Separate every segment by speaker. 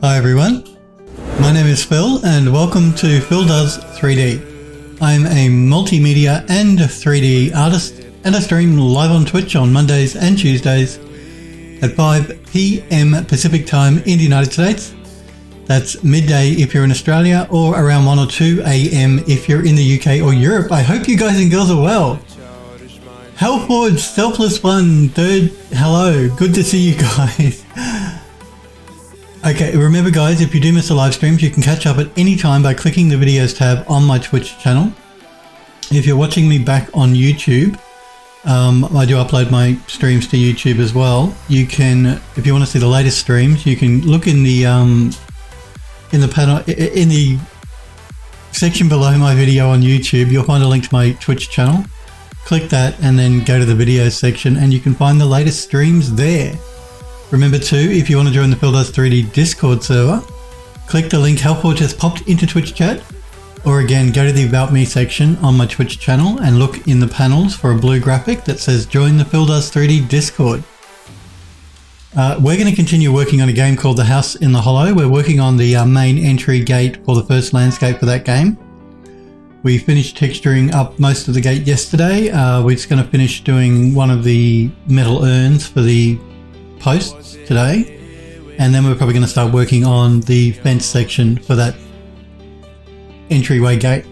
Speaker 1: Hi everyone, my name is Phil and welcome to Phil Does 3D. I'm a multimedia and 3D artist and I stream live on Twitch on Mondays and Tuesdays at 5 PM Pacific time in the United States. That's midday if you're in Australia, or around 1 or 2 AM if you're in the UK or Europe. I hope you guys and girls are well. Hellforge, Selfless One, Third, hello, good to see you guys. Okay, remember guys, if you do miss the live streams, you can catch up at any time by clicking the videos tab on my Twitch channel. If you're watching me back on YouTube, I do upload my streams to YouTube as well. You can, if you want to see the latest streams, you can look in the panel, in the section below my video on YouTube. You'll find a link to my Twitch channel. Click that and then go to the videos section and you can find the latest streams there. Remember too, if you want to join the Phil Does 3D Discord server, click the link Hellforge has popped into Twitch chat, or again, go to the About Me section on my Twitch channel and look in the panels for a blue graphic that says Join the Phil Does 3D Discord. We're going to continue working on a game called The House in the Hollow. We're working on the main entry gate for the first landscape for that game. We finished texturing up most of the gate yesterday. We're just going to finish doing one of the metal urns for the posts today, and then we're probably going to start working on the fence section for that entryway gate.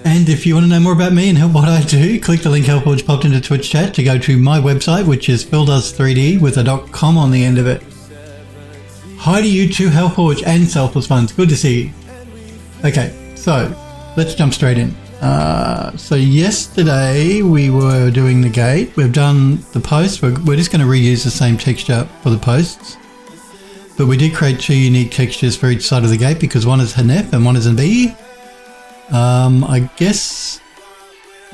Speaker 1: And if you want to know more about me and what I do, click the link Hellforge popped into Twitch chat to go to my website, which is phildoes3d with a .com on the end of it. Hi to you too, Hellforge and Selfless Ones, good to see you. Okay, so let's jump straight in. So yesterday we were doing the gate. We've done the post. We're just going to reuse the same texture for the posts, but we did create two unique textures for each side of the gate because one is Hanef and one is an B. I guess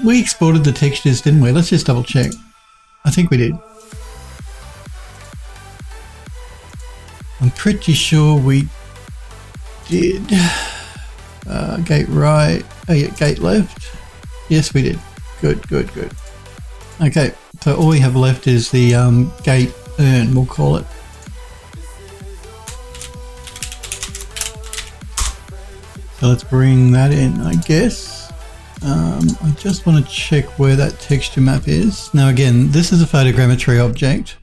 Speaker 1: we exported the textures, didn't we? Let's just double check. I think we did. I'm pretty sure we did. Gate right. Oh yeah, gate left. Yes, we did. Good. Okay, so all we have left is the gate urn, we'll call it. So let's bring that in, I guess. I just want to check where that texture map is. Now again, this is a photogrammetry object.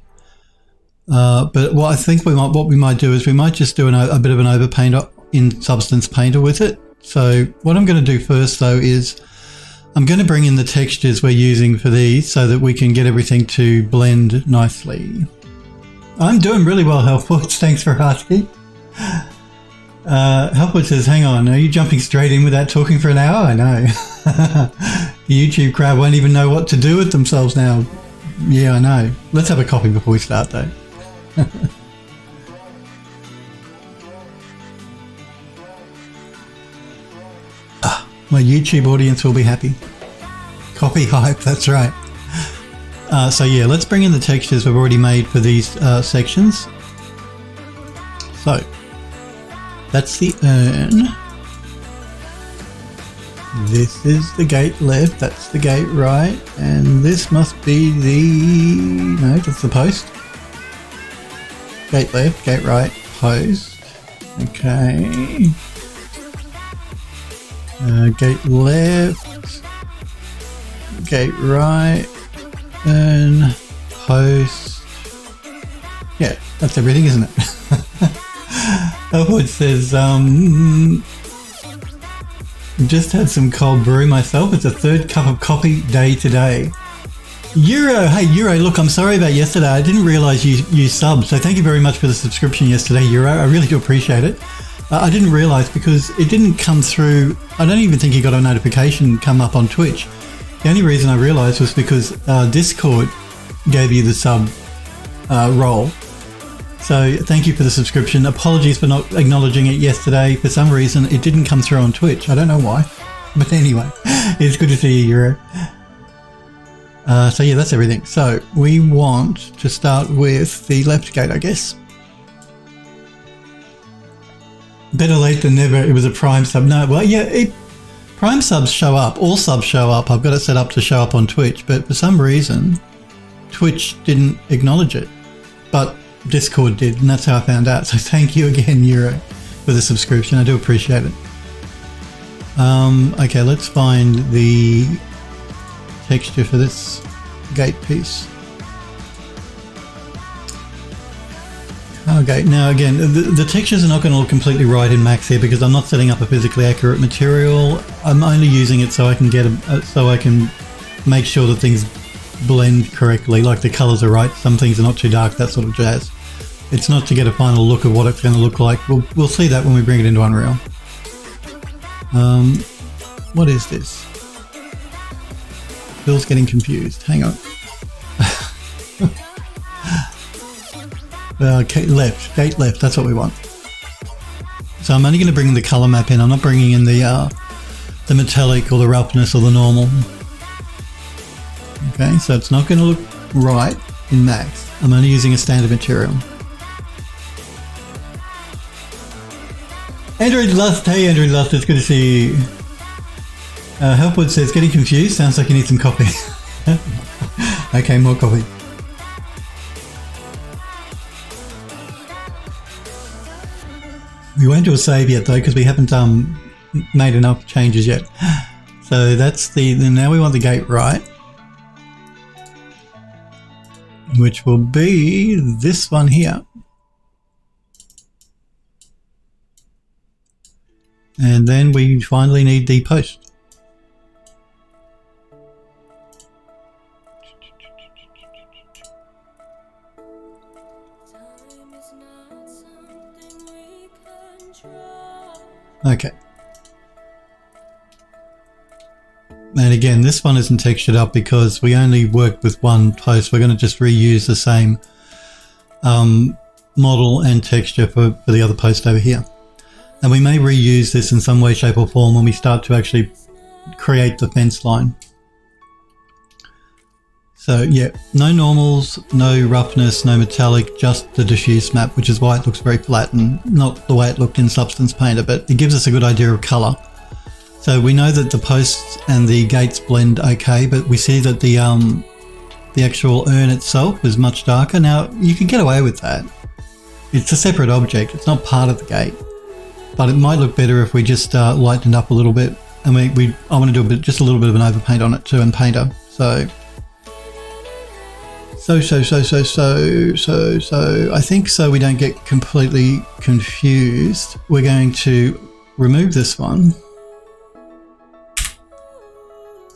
Speaker 1: But what I think what we might do is we might just do a bit of an overpaint in Substance Painter with it. So what I'm going to do first though is I'm going to bring in the textures we're using for these so that we can get everything to blend nicely. I'm doing really well, Hellforge, thanks for asking. Hellforge says, hang on, are you jumping straight in without talking for an hour? I know. The YouTube crowd won't even know what to do with themselves now. Yeah, I know. Let's have a coffee before we start though. My YouTube audience will be happy. Coffee hype, that's right. So yeah, let's bring in the textures we've already made for these sections. So, that's the urn. This is the gate left, that's the gate right, and this must be the... no, that's the post. Gate left, gate right, post. Okay. Gate left, gate right, and post. Yeah, that's everything, isn't it? Hellforge says, just had some cold brew myself. It's a third cup of coffee day today. Euro, hey Euro, look, I'm sorry about yesterday. I didn't realize you subbed, so thank you very much for the subscription yesterday, Euro. I really do appreciate it. I didn't realize because it didn't come through. I don't even think you got a notification come up on Twitch. The only reason I realized was because Discord gave you the sub role. So thank you for the subscription. Apologies for not acknowledging it yesterday. For some reason, it didn't come through on Twitch. I don't know why. But anyway, it's good to see you, Euro. So yeah, that's everything. So we want to start with the left gate, I guess. Better late than never. It was a Prime sub. No, well, yeah, Prime subs show up. All subs show up. I've got it set up to show up on Twitch, but for some reason, Twitch didn't acknowledge it. But Discord did, and that's how I found out. So thank you again, Euro, for the subscription. I do appreciate it. Okay, let's find the texture for this gate piece. Okay, now again, the textures are not going to look completely right in Max here because I'm not setting up a physically accurate material. I'm only using it so I can get so I can make sure that things blend correctly, like the colors are right, some things are not too dark, that sort of jazz. It's not to get a final look of what it's going to look like. We'll see that when we bring it into Unreal. What is this? Bill's getting confused. Hang on. Okay, left, gate left, that's what we want. So I'm only going to bring the color map in. I'm not bringing in the metallic or the roughness or the normal. Okay, so it's not going to look right in Max. I'm only using a standard material. Android Lust, hey Android Lust, it's good to see you. Helpwood says, getting confused, sounds like you need some coffee. Okay, more coffee. We won't do a save yet though, because we haven't made enough changes yet. So that's now we want the gate right, which will be this one here. And then we finally need the post. Okay. And again, this one isn't textured up because we only worked with one post. We're going to just reuse the same model and texture for the other post over here. And we may reuse this in some way, shape or form when we start to actually create the fence line. So yeah, no normals, no roughness, no metallic, just the diffuse map, which is why it looks very flat and not the way it looked in Substance Painter, but it gives us a good idea of color. So we know that the posts and the gates blend okay, but we see that the actual urn itself is much darker. Now you can get away with that. It's a separate object, it's not part of the gate, but it might look better if we just lightened up a little bit. And I want to do just a little bit of an overpaint on it too in Painter. So I think so we don't get completely confused. We're going to remove this one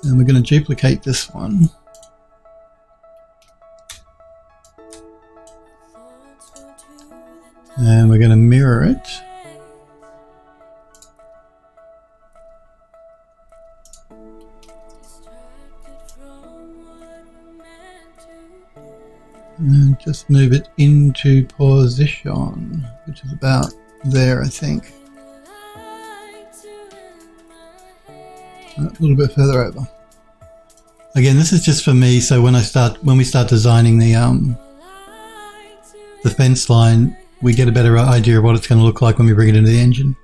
Speaker 1: and we're going to duplicate this one. And we're going to mirror it. And just move it into position, which is about there, I think. A little bit further over. Again, this is just for me, so when we start designing the fence line, we get a better idea of what it's going to look like when we bring it into the engine.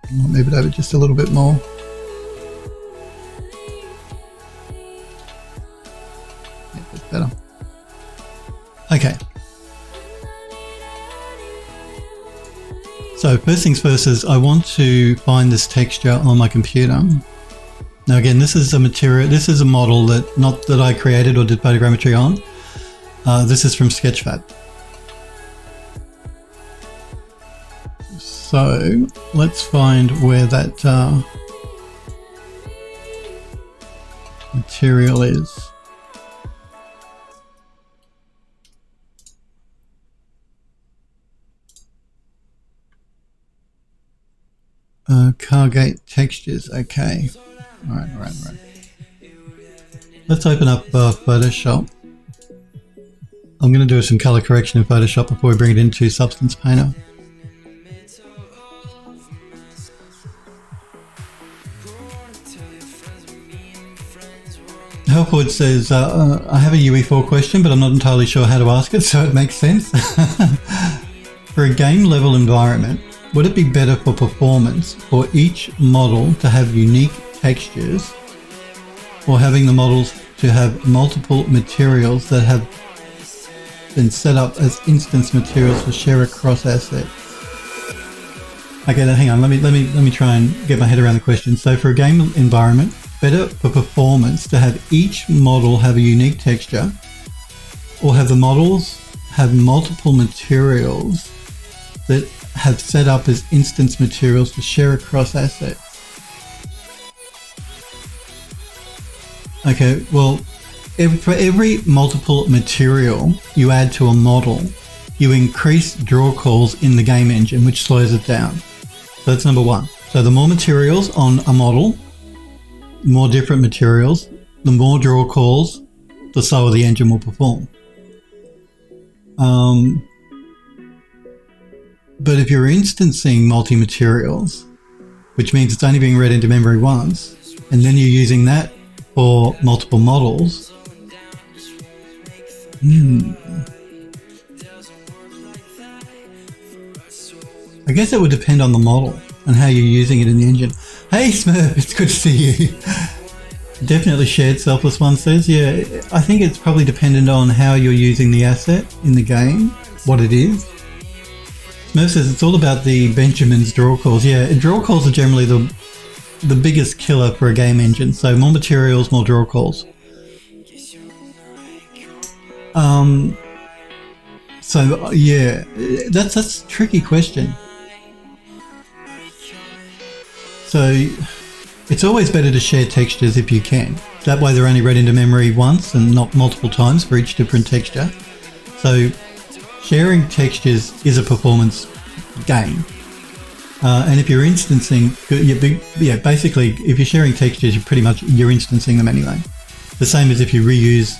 Speaker 1: I'll move it over just a little bit more. Yeah, that's better. Okay. So first things first is I want to find this texture on my computer. Now again, this is a material, this is a model not that I created or did photogrammetry on. This is from Sketchfab. So let's find where that material is. Cargate textures, okay. All right. Let's open up Photoshop. I'm going to do some color correction in Photoshop before we bring it into Substance Painter. Helpwood says, I have a UE4 question, but I'm not entirely sure how to ask it, so it makes sense. For a game level environment, would it be better for performance for each model to have unique textures, or having the models to have multiple materials that have been set up as instance materials to share across assets. Okay, now hang on. Let me try and get my head around the question. So for a game environment, better for performance to have each model have a unique texture, or have the models have multiple materials that have set up as instance materials to share across assets. Okay, well, for every multiple material you add to a model, you increase draw calls in the game engine, which slows it down. So that's number one. So the more materials on a model, more different materials, the more draw calls, the slower the engine will perform. But if you're instancing multi-materials, which means it's only being read into memory once, and then you're using that for multiple models, I guess it would depend on the model and how you're using it in the engine. Hey Smurf, it's good to see you. Definitely shared, Selfless One says. Yeah, I think it's probably dependent on how you're using the asset in the game, what it is. Smurf says it's all about the Benjamin's draw calls. Yeah, draw calls are generally the biggest killer for a game engine. So more materials, more draw calls. So yeah, that's a tricky question. So it's always better to share textures if you can. That way they're only read into memory once and not multiple times for each different texture. So sharing textures is a performance gain. And if you're instancing, basically if you're sharing textures, you're instancing them anyway. The same as if you reuse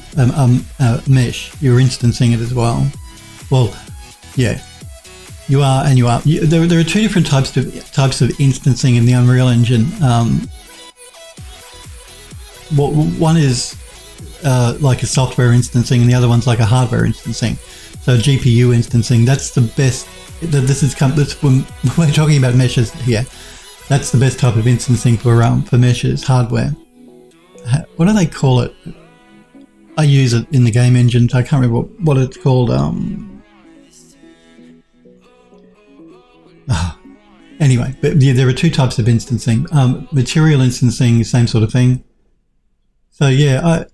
Speaker 1: mesh, you're instancing it as well. Well, yeah, you are and you are. There are two different types of instancing in the Unreal Engine. One is like a software instancing, and the other one's like a hardware instancing. So GPU instancing, that's the best. When we're talking about meshes here, that's the best type of instancing for meshes, hardware. What do they call it? I use it in the game engine. I can't remember what it's called. Anyway, but yeah, there are two types of instancing. Material instancing, same sort of thing. So yeah,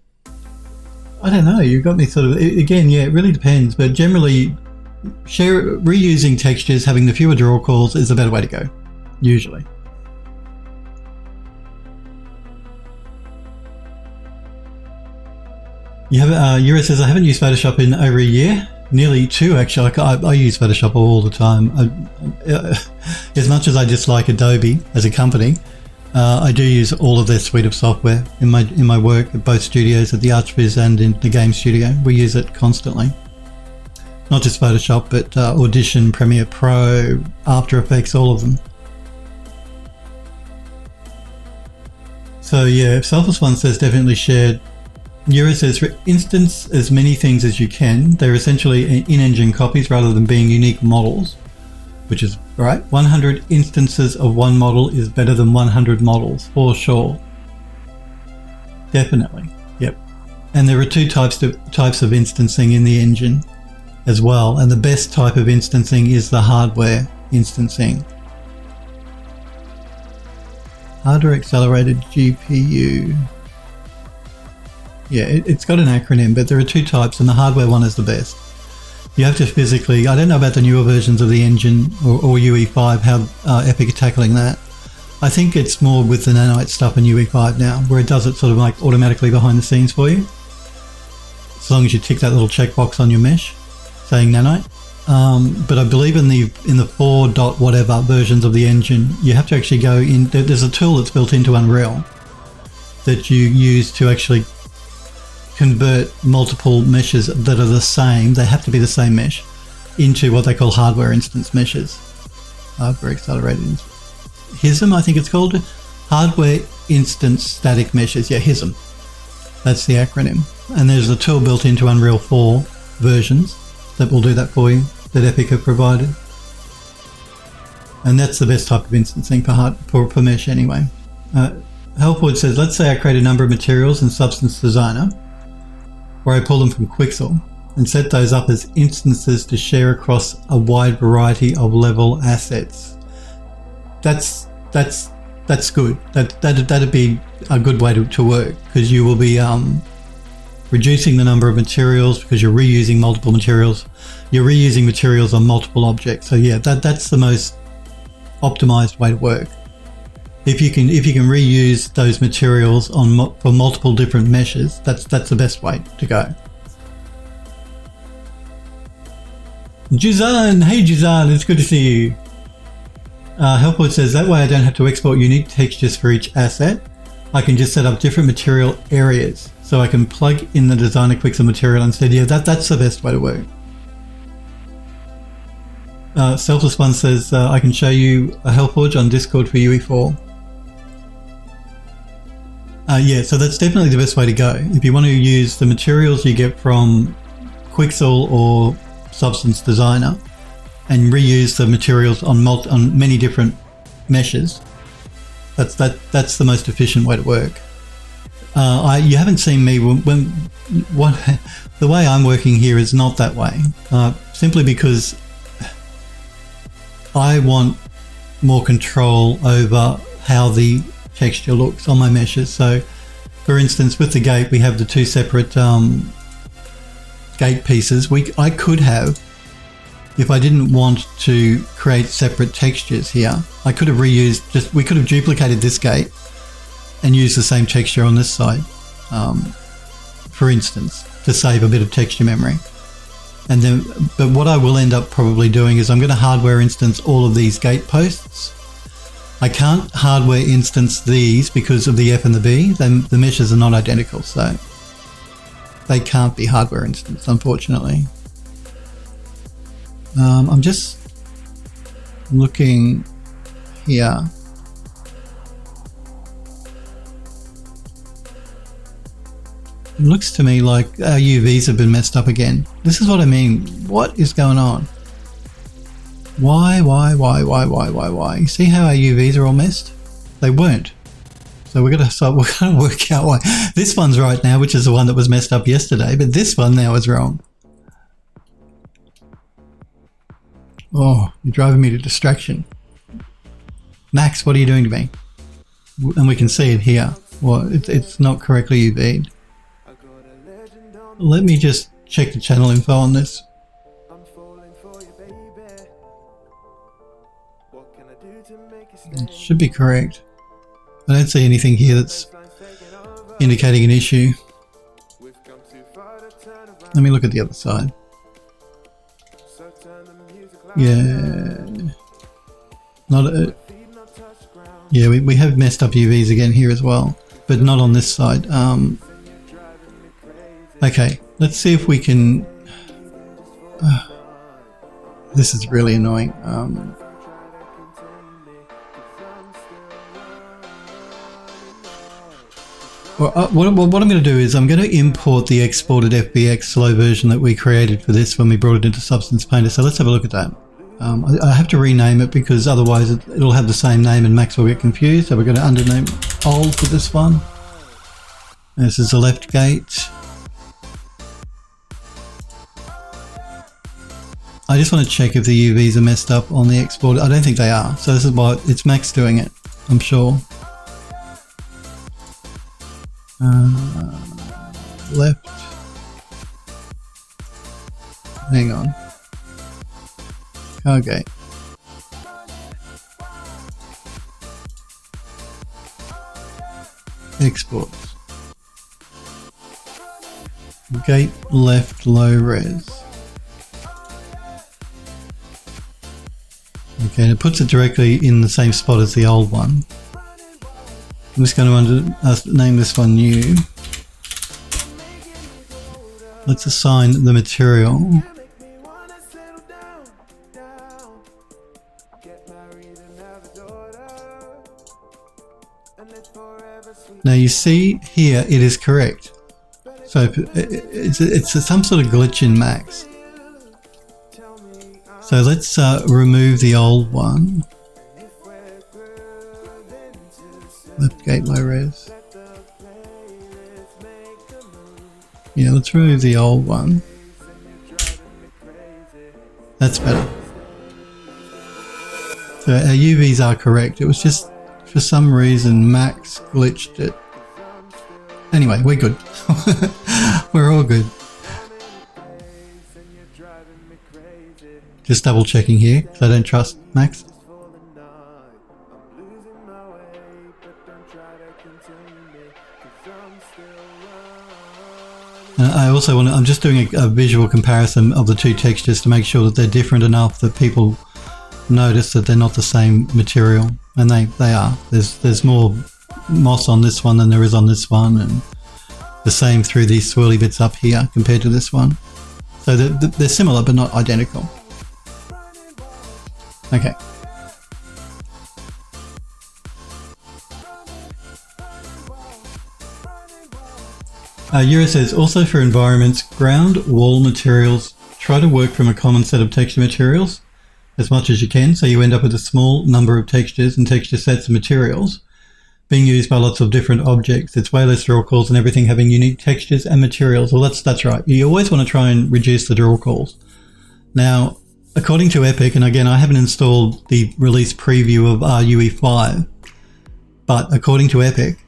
Speaker 1: I don't know. You've got me sort of, again, yeah, it really depends. But generally, reusing textures, having the fewer draw calls is the better way to go, usually. Yura says, I haven't used Photoshop in over a year. Nearly 2 actually. I use Photoshop all the time. As much as I dislike Adobe as a company, I do use all of their suite of software in my work at both studios, at the ArchViz and in the game studio. We use it constantly. Not just Photoshop, but Audition, Premiere Pro, After Effects, all of them. So yeah, Selfless One says definitely shared. Yura says, instance as many things as you can. They're essentially in-engine copies rather than being unique models, which is right. 100 instances of one model is better than 100 models, for sure. Definitely, yep. And there are two types of instancing in the engine as well, and the best type of instancing is the hardware instancing. Hardware accelerated GPU. Yeah, it's got an acronym, but there are two types, and the hardware one is the best. You have to physically, I don't know about the newer versions of the engine or UE5, how Epic are tackling that. I think it's more with the nanite stuff in UE5 now, where it does it sort of like automatically behind the scenes for you. As long as you tick that little checkbox on your mesh saying nanite. But I believe in the 4 dot whatever versions of the engine, you have to actually go in, there's a tool that's built into Unreal that you use to actually convert multiple meshes that are the same, they have to be the same mesh, into what they call hardware instance meshes. Hardware accelerated. HISM, I think it's called. Hardware instance static meshes. Yeah, HISM. That's the acronym. And there's a tool built into Unreal 4 versions that will do that for you, that Epic have provided. And that's the best type of instancing for mesh anyway. Helpwood says, let's say I create a number of materials in Substance Designer, where I pull them from Quixel. and set those up as instances to share across a wide variety of level assets. That's good. That'd be a good way to work, because you will be reducing the number of materials because you're reusing multiple materials. You're reusing materials on multiple objects. So yeah, that's the most optimized way to work. If you can reuse those materials for multiple different meshes, that's the best way to go. Juzan, hey Juzan, it's good to see you. Helpwood says, that way I don't have to export unique textures for each asset. I can just set up different material areas, so I can plug in the designer quixel material instead. Yeah, that's the best way to work. Selfless One says, I can show you a Hellforge on Discord for UE4. Yeah, so that's definitely the best way to go. If you want to use the materials you get from Quixel or Substance Designer and reuse the materials on many different meshes, that's the most efficient way to work. You haven't seen me the way I'm working here is not that way, simply because I want more control over how the texture looks on my meshes. So for instance, with the gate, we have the two separate gate pieces. I could have, if I didn't want to create separate textures here, I could have reused, we could have duplicated this gate and used the same texture on this side, for instance, to save a bit of texture memory. And then, but what I will end up probably doing is I'm going to hardware instance all of these gate posts. I can't hardware instance these because of the F and the B. The meshes are not identical, so they can't be hardware instanced, unfortunately. I'm just looking here. It looks to me like our UVs have been messed up again. This is what I mean. What is going on? Why? You see how our UVs are all messed? They weren't. So we're gonna work out why. This one's right now, which is the one that was messed up yesterday, but this one now is wrong. Oh, you're driving me to distraction. Max, what are you doing to me? And we can see it here. Well, it's not correctly UV'd. Let me just check the channel info on this. It should be correct. I don't see anything here that's indicating an issue. Let me look at the other side. Yeah. Yeah, we have messed up UVs again here as well, but not on this side. Okay, let's see if we can... this is really annoying. What I'm going to do is I'm going to import the exported FBX slow version that we created for this when we brought it into Substance Painter. So let's have a look at that. I have to rename it because otherwise it'll have the same name and Max will get confused. So we're going to undername old for this one. This is the left gate. I just want to check if the UVs are messed up on the export. I don't think they are. So this is why it's Max doing it, I'm sure. Left. Hang on. Okay. Exports. Gate left low res. Okay, and it puts it directly in the same spot as the old one. I'm just going to name this one new. Let's assign the material. Now you see here it is correct. So it's some sort of glitch in Max. So let's remove the old one. Left gate low res. Yeah, let's remove the old one. That's better. So our UVs are correct. It was just, for some reason, Max glitched it. Anyway, we're good. We're all good. Just double checking here, because I don't trust Max. I also want to, I'm just doing a visual comparison of the two textures to make sure that they're different enough that people notice that they're not the same material, and they are. There's more moss on this one than there is on this one, and the same through these swirly bits up here compared to this one. So they're similar but not identical. Okay. Yura says, also for environments, ground wall materials, try to work from a common set of texture materials as much as you can, so you end up with a small number of textures and texture sets of materials being used by lots of different objects. It's way less draw calls and everything having unique textures and materials. Well, that's right. You always want to try and reduce the draw calls. Now, according to Epic, and again, I haven't installed the release preview of UE5, but according to Epic,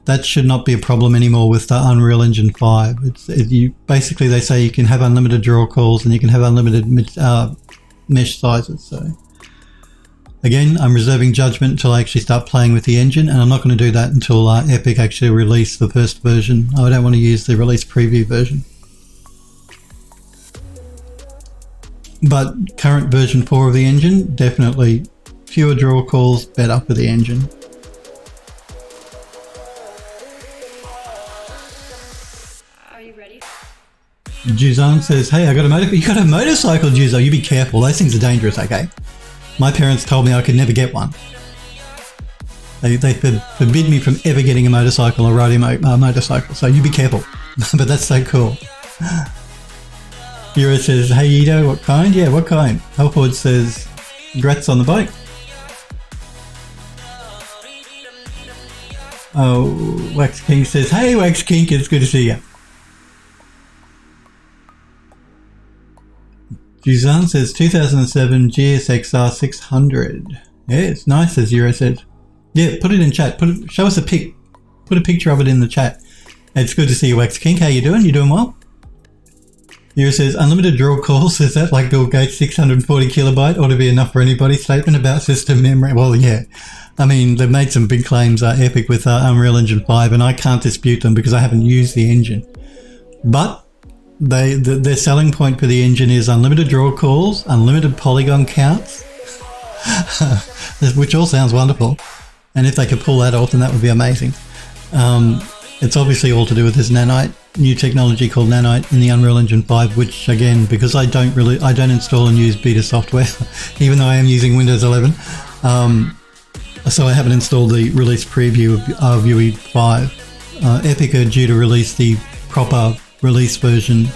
Speaker 1: that should not be a problem anymore with the Unreal Engine 5. Basically, they say you can have unlimited draw calls and you can have unlimited mesh sizes. So again, I'm reserving judgment until I actually start playing with the engine, and I'm not going to do that until Epic actually release the first version. I don't want to use the release preview version. But current version 4 of the engine, definitely fewer draw calls, better for the engine. Juzan says, hey, you got a motorcycle, Juzo. You be careful. Those things are dangerous, okay? My parents told me I could never get one. They forbid me from ever getting a motorcycle or riding a motorcycle, so you be careful. But that's so cool. Yura says, hey, Ito, what kind? Yeah, what kind? Helford says, congrats on the bike. Oh, Wax King says, hey, Wax King, it's good to see you. Juzan says 2007 GSXR 600. Yeah, it's nice, as Euro says. Yeah, put it in chat. Show us a pic. Put a picture of it in the chat. It's good to see you, Wax King. How you doing? You doing well? Euro says unlimited draw calls. Is that like Bill Gates' 640 kilobyte ought to be enough for anybody? Statement about system memory. Well, yeah. I mean, they've made some big claims, Epic, with Unreal Engine 5, and I can't dispute them because I haven't used the engine. But their selling point for the engine is unlimited draw calls, unlimited polygon counts, which all sounds wonderful. And if they could pull that off, then that would be amazing. It's obviously all to do with this nanite, new technology called nanite in the Unreal Engine 5, which again, because I don't install and use beta software, even though I am using Windows 11, so I haven't installed the release preview of UE5. Epic are due to release the proper release version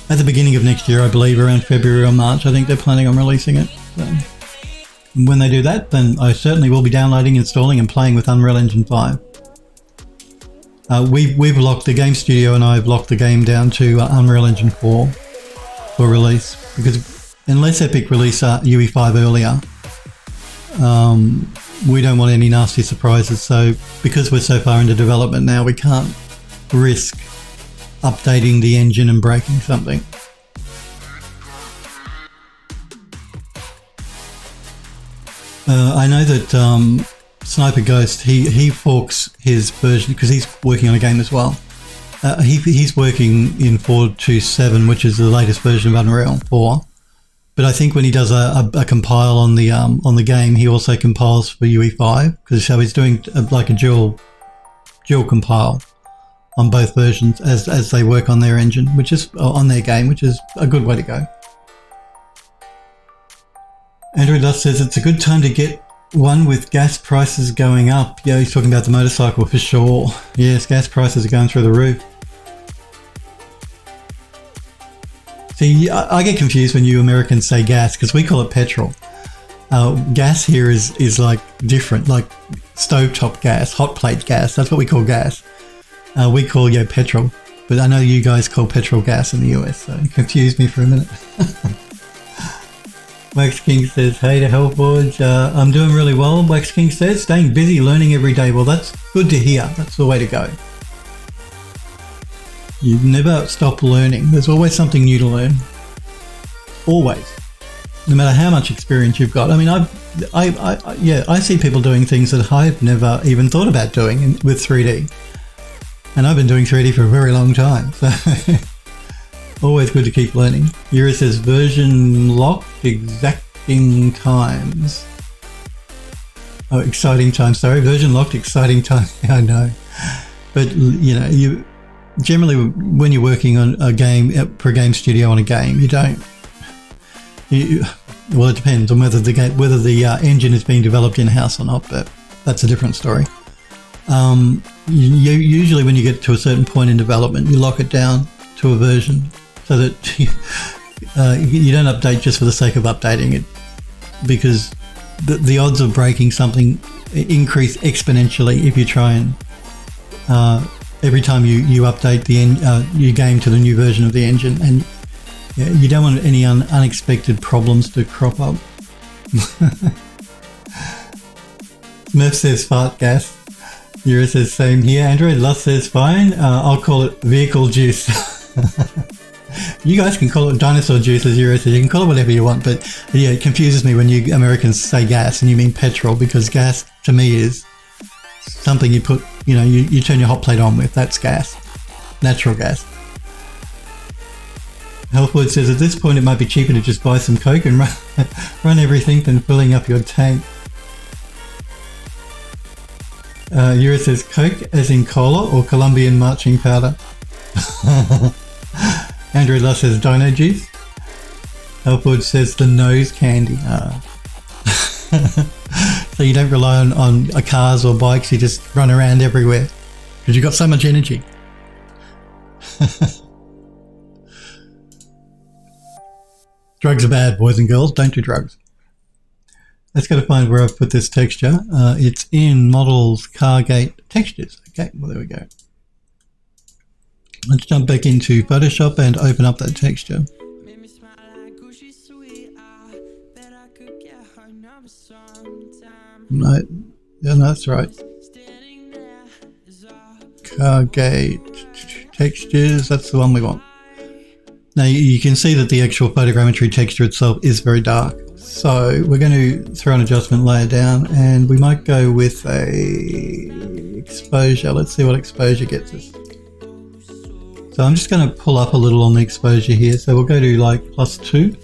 Speaker 1: at the beginning of next year, I believe, around February or March. I think they're planning on releasing it. So when they do that, then I certainly will be downloading, installing and playing with Unreal Engine 5. We've locked the game studio, and I've locked the game down to Unreal Engine 4 for release, because unless Epic release UE5 earlier, we don't want any nasty surprises. So because we're so far into development now, we can't risk updating the engine and breaking something. I know that Sniper Ghost, he forks his version because he's working on a game as well. He's working in 4.2.7, which is the latest version of Unreal 4. But I think when he does a compile on the game, he also compiles for UE5, because so he's doing like a dual compile on both versions as they work on their engine, which is on their game, which is a good way to go. Andrew Dust says it's a good time to get one with gas prices going up. Yeah, he's talking about the motorcycle for sure. Yes, gas prices are going through the roof. See, I get confused when you Americans say gas, because we call it petrol. Gas here is like different, like stovetop gas, hot plate gas. That's what we call gas. We call petrol, but I know you guys call petrol gas in the US, so it confused me for a minute. Wax King says, hey to Hellforge. I'm doing really well, Wax King says. Staying busy, learning every day. Well, that's good to hear. That's the way to go. You never stop learning. There's always something new to learn. Always. No matter how much experience you've got. I mean, I see people doing things that I've never even thought about doing with 3D. And I've been doing 3D for a very long time. So always good to keep learning. Yura says version locked, exacting times. Oh, exciting times. Sorry, version locked, exciting times. Yeah, I know. But, you know, you generally when you're working on a game for a game studio on a game, you don't. Well, it depends on whether the engine is being developed in-house or not, but that's a different story. Usually when you get to a certain point in development, you lock it down to a version so that you don't update just for the sake of updating it, because the odds of breaking something increase exponentially if you try and every time you update your game to the new version of the engine, and you don't want any unexpected problems to crop up. Smurf says fart gas. Yura says same here. Android Lust says fine. I'll call it vehicle juice. You guys can call it dinosaur juice, as Yura says. You can call it whatever you want, but yeah, it confuses me when you Americans say gas and you mean petrol, because gas to me is something you put, you turn your hot plate on with. That's gas. Natural gas. Healthwood says at this point it might be cheaper to just buy some Coke and run everything than filling up your tank. Yura says Coke as in cola or Colombian marching powder. Andrew Luss says Dino Juice. Healthwood says the nose candy. So you don't rely on cars or bikes, you just run around everywhere because you've got so much energy. Drugs are bad, boys and girls. Don't do drugs. Let's go to find where I've put this texture. It's in Models Cargate Textures. Okay, well, there we go. Let's jump back into Photoshop and open up that texture. No, yeah, no, that's right. Cargate Textures, that's the one we want. Now you can see that the actual photogrammetry texture itself is very dark. So we're going to throw an adjustment layer down, and we might go with a exposure. Let's see what exposure gets us. So I'm just going to pull up a little on the exposure here. So we'll go to like +2.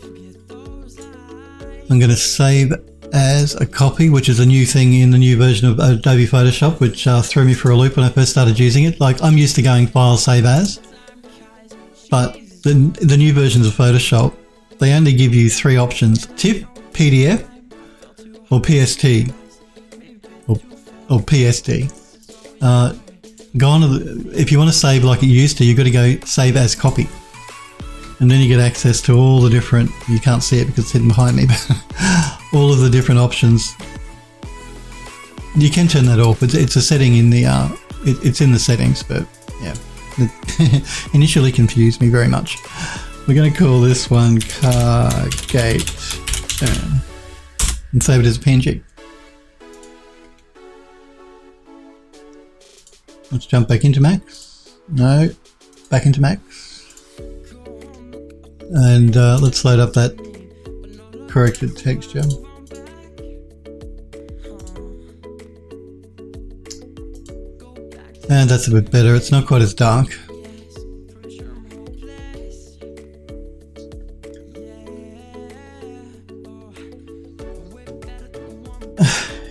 Speaker 1: I'm going to save as a copy, which is a new thing in the new version of Adobe Photoshop, which threw me for a loop when I first started using it. Like, I'm used to going file save as, but the new versions of Photoshop, they only give you 3 options: TIFF, PDF, or PST, or PSD. If you want to save like it used to, you've got to go save as copy. And then you get access to all the different, you can't see it because it's hidden behind me, but all of the different options. You can turn that off. It's a setting in the, it's in the settings, but yeah. It initially confused me very much. We're going to call this one Cargate Turn and save it as a PNG. Let's jump back into Max. No, back into Max. And let's load up that corrected texture. And that's a bit better. It's not quite as dark.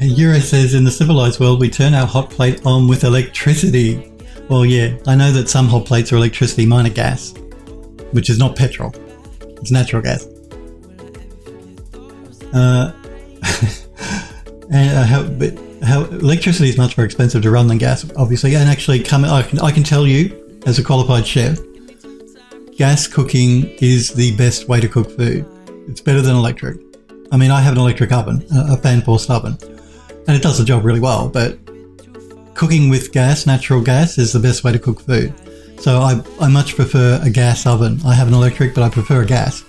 Speaker 1: Euro says, in the civilized world, we turn our hot plate on with electricity. Well, yeah, I know that some hot plates are electricity, mine are gas, which is not petrol. It's natural gas. How electricity is much more expensive to run than gas, obviously. And actually, I can tell you, as a qualified chef, gas cooking is the best way to cook food. It's better than electric. I mean, I have an electric oven, a fan-forced oven, and it does the job really well, but cooking with gas, natural gas, is the best way to cook food. So I much prefer a gas oven. I have an electric, but I prefer a gas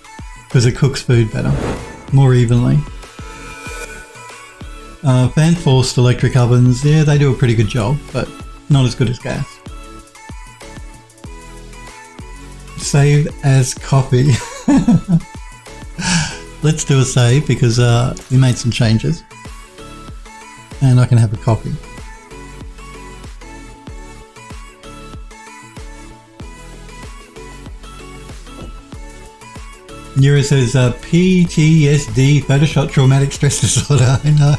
Speaker 1: because it cooks food better. more evenly. Fan forced electric ovens, yeah, they do a pretty good job, but not as good as gas. Save as copy. Let's do a save because we made some changes and I can have a copy. Nura says PTSD, Photoshop traumatic stress disorder. I know.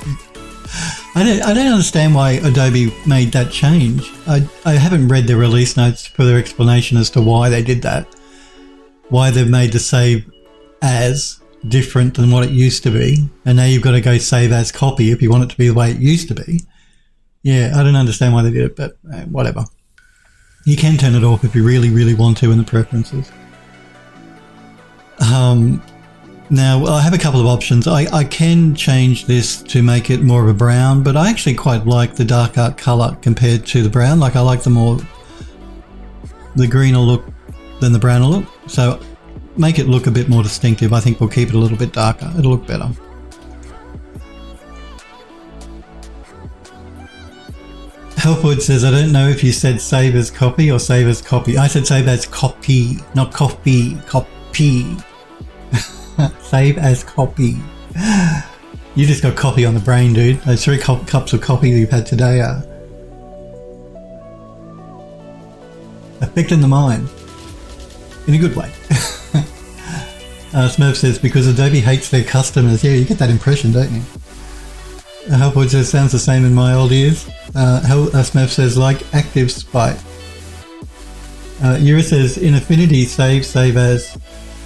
Speaker 1: I don't understand why Adobe made that change. I haven't read the release notes for their explanation as to why they did that. Why they've made the save as different than what it used to be. And now you've got to go save as copy if you want it to be the way it used to be. Yeah, I don't understand why they did it, but whatever. You can turn it off if you really, really want to in the preferences. Now I have a couple of options. I can change this to make it more of a brown, but I actually quite like the darker color compared to the brown. Like I like the greener look than the browner look. So make it look a bit more distinctive. I think we'll keep it a little bit darker. It'll look better. Helpwood says, I don't know if you said save as copy or save as copy. I said save as copy, not copy, copy. Save as copy. You just got copy on the brain, dude. Those 3 cups of coffee you've had today are affecting the mind in a good way. Smurf says, because Adobe hates their customers. Yeah, you get that impression, don't you? Helpwood says, sounds the same in my old ears. Smurf says, like active spite. Yura says, in Affinity, save as,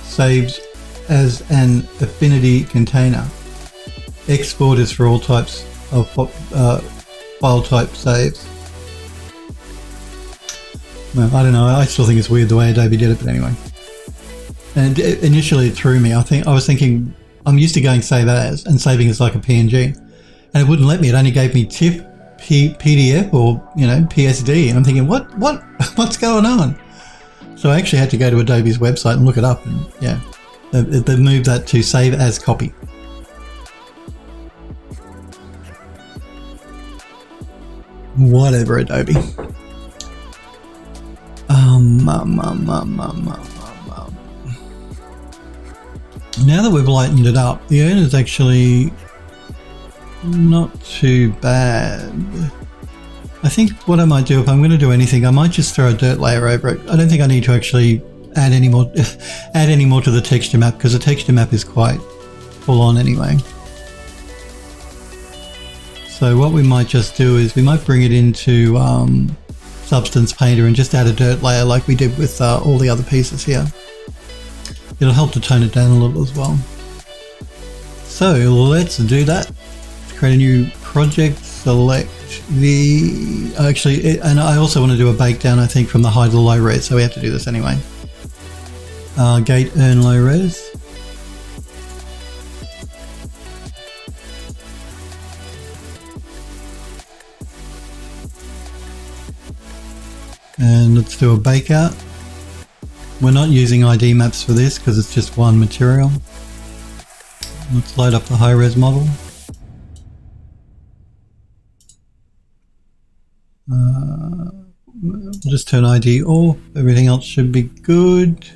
Speaker 1: saves as an Affinity container. Export is for all types of file type saves. Well, I don't know. I still think it's weird the way Adobe did it, but anyway. And initially it threw me. I was thinking, I'm used to going save as and saving as like a PNG, and it wouldn't let me. It only gave me TIFF, PDF, or PSD, and I'm thinking, what's going on? So I actually had to go to Adobe's website and look it up, and yeah. They've moved that to save as copy. Whatever, Adobe. Now that we've lightened it up, the urn is actually not too bad. I think what I might do, if I'm going to do anything, I might just throw a dirt layer over it. I don't think I need to actually add any more to the texture map, because the texture map is quite full on anyway. So what we might just do is we might bring it into Substance Painter and just add a dirt layer like we did with all the other pieces here. It'll help to tone it down a little as well. So let's do that. Create a new project, select the, and I also want to do a bake down, I think, from the high to the low res, so we have to do this anyway. Gate Earn Low Res. And let's do a bake out. We're not using ID maps for this because it's just one material. Let's load up the high res model. We'll just turn ID off. Everything else should be good.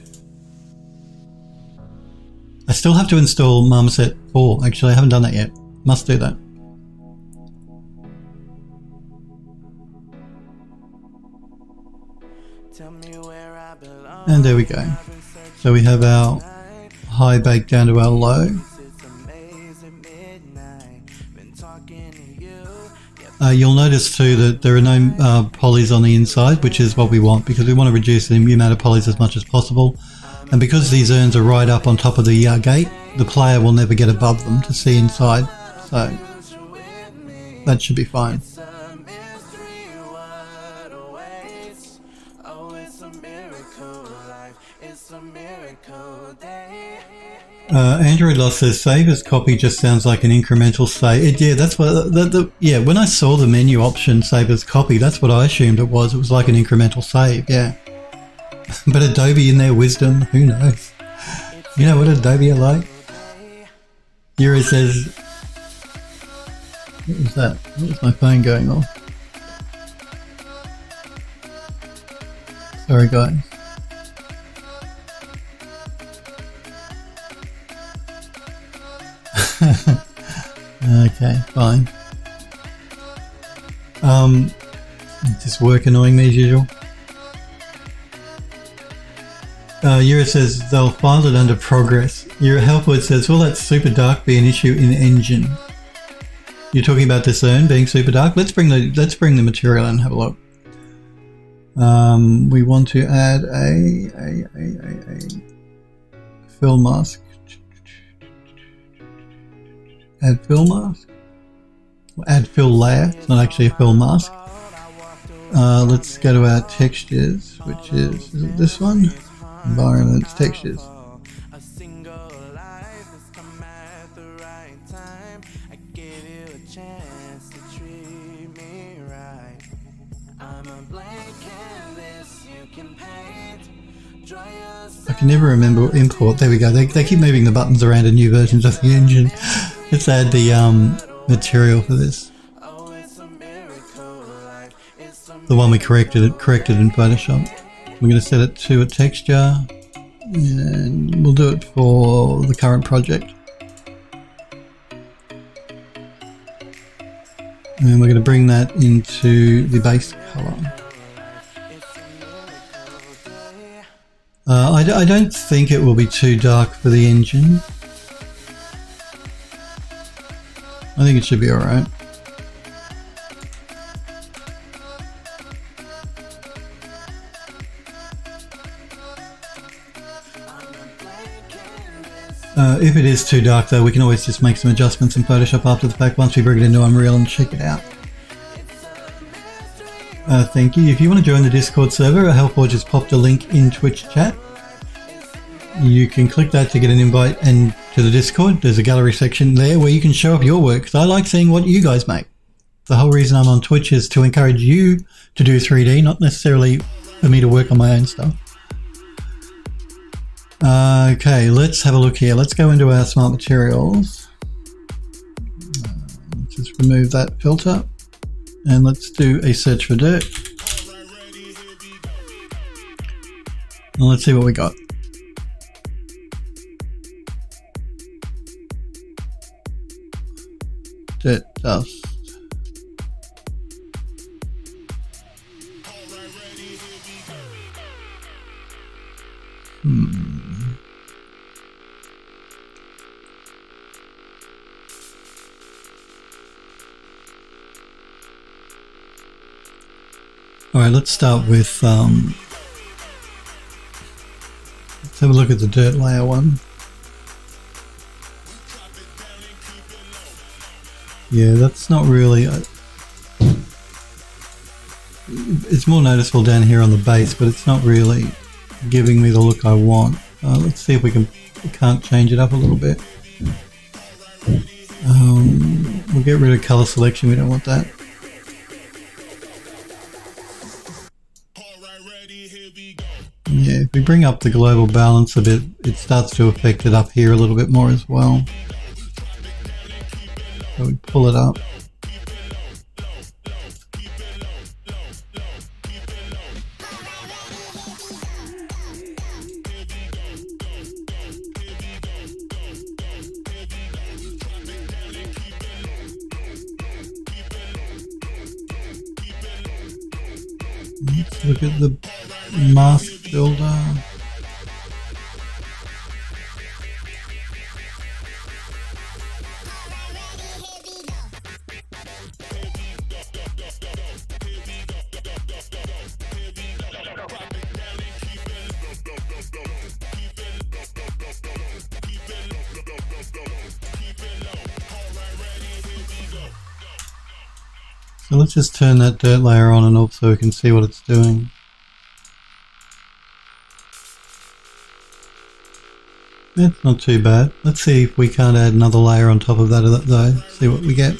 Speaker 1: I still have to install Marmoset 4. Actually, I haven't done that yet. Must do that. And there we go. So we have our high bake down to our low. You'll notice too that there are no polys on the inside, which is what we want because we want to reduce the amount of polys as much as possible. And because these urns are right up on top of the gate, the player will never get above them to see inside. So that should be fine. Android Lost says save as copy just sounds like an incremental save. Yeah, that's what yeah, when I saw the menu option save as copy, that's what I assumed it was. It was like an incremental save, yeah. But Adobe in their wisdom, who knows? You know what Adobe are like? Yuri says, what was that? What was my phone going off? Sorry guys. Okay, fine. Just work annoying me as usual. Yura says they'll file it under progress. Yura Helpwood says, will that super dark be an issue in engine? You're talking about Discern being super dark? Let's bring the material and have a look. We want to add a fill mask. Add fill mask. Add fill layer. It's not actually a fill mask. Let's go to our textures, which is it this one? Environments, textures. I can never remember import. There we go. They keep moving the buttons around in new versions of the engine. Let's add the material for this. The one we corrected in Photoshop. We're going to set it to a texture, and we'll do it for the current project. And we're going to bring that into the base color. I don't think it will be too dark for the engine. I think it should be alright. If it is too dark though, we can always just make some adjustments in Photoshop after the fact once we bring it into Unreal and check it out. Thank you. If you want to join the Discord server, Hellforge just popped a link in Twitch chat. You can click that to get an invite and to the Discord. There's a gallery section there where you can show off your work, because I like seeing what you guys make. The whole reason I'm on Twitch is to encourage you to do 3D, not necessarily for me to work on my own stuff. Okay, let's have a look here. Let's go into our smart materials. Let's just remove that filter and let's do a search for dirt. And let's see what we got. Dirt dust. Alright, let's start with, let's have a look at the dirt layer one. Yeah, that's not really, it's more noticeable down here on the base, but it's not really giving me the look I want. Let's see if we can't change it up a little bit. We'll get rid of color selection, we don't want that. Yeah, if we bring up the global balance a bit, it starts to affect it up here a little bit more as well. So we pull it up. Let's look at the mask builder. So let's just turn that dirt layer on and off so we can see what it's doing. That's not too bad. Let's see if we can't add another layer on top of that though. See what we get.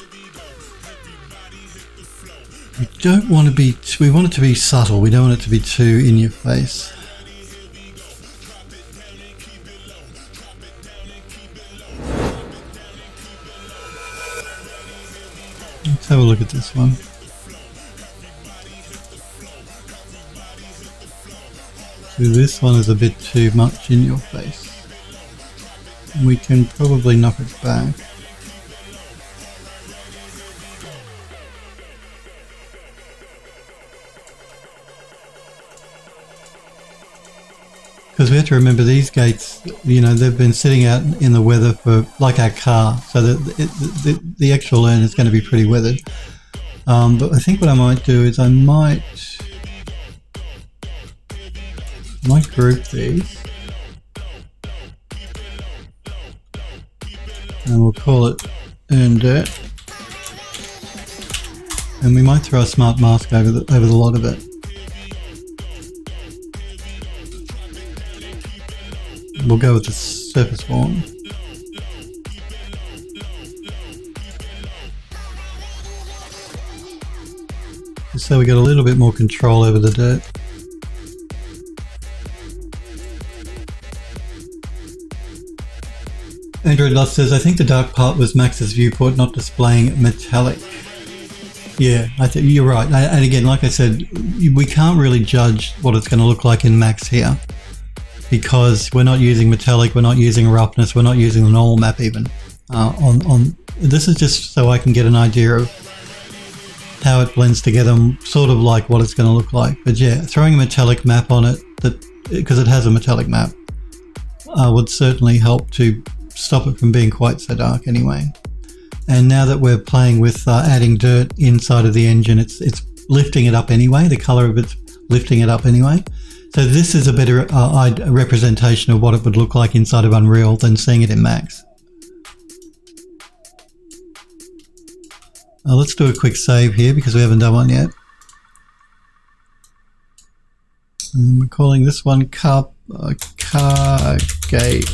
Speaker 1: We don't want to be, we want it to be subtle. We don't want it to be too in your face. have a look at this one. So this one is a bit too much in your face. We can probably knock it back. Because we have to remember these gates, you know, they've been sitting out in the weather for, like our car, so that the actual urn is going to be pretty weathered. But I think what I might do is I might group these. And we'll call it urn dirt. And we might throw a smart mask over the lot of it. We'll go with the surface form. Just so we get a little bit more control over the dirt. Android Love says, I think the dark part was Max's viewport, not displaying metallic. Yeah, I think you're right. And again, like I said, we can't really judge what it's going to look like in Max here, because we're not using metallic, we're not using roughness, we're not using the normal map even. On this is just so I can get an idea of how it blends together, sort of like what it's going to look like. But yeah, throwing a metallic map on it, because it has a metallic map, would certainly help to stop it from being quite so dark anyway. And now that we're playing with adding dirt inside of the engine, it's lifting it up anyway. The color of it's lifting it up anyway. So this is a better representation of what it would look like inside of Unreal than seeing it in Max. Let's do a quick save here because we haven't done one yet. And we're calling this one car gate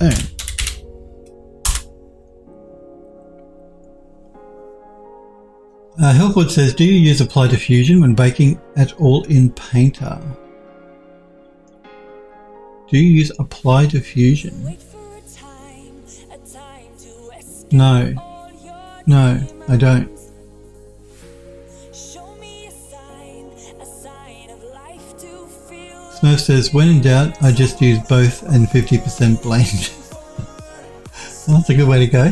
Speaker 1: urn. Helpwood says, do you use apply diffusion when baking at all in Painter? Do you use apply diffusion? No, I don't. Smurf says, when in doubt, I just use both and 50% blend. Well, that's a good way to go.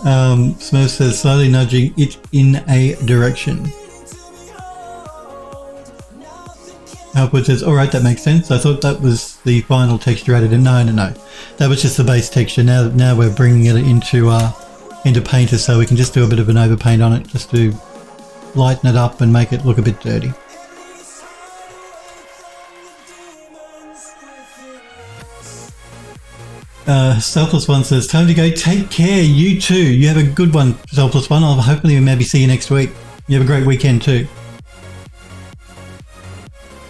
Speaker 1: Smurf says, slowly nudging it in a direction. Helpwood says, alright, that makes sense. I thought that was the final texture added in. No. That was just the base texture. Now we're bringing it into Painter, so we can just do a bit of an overpaint on it just to lighten it up and make it look a bit dirty. Selfless One says, time to go. Take care. You too. You have a good one, Selfless One. I'll hopefully maybe see you next week. You have a great weekend too.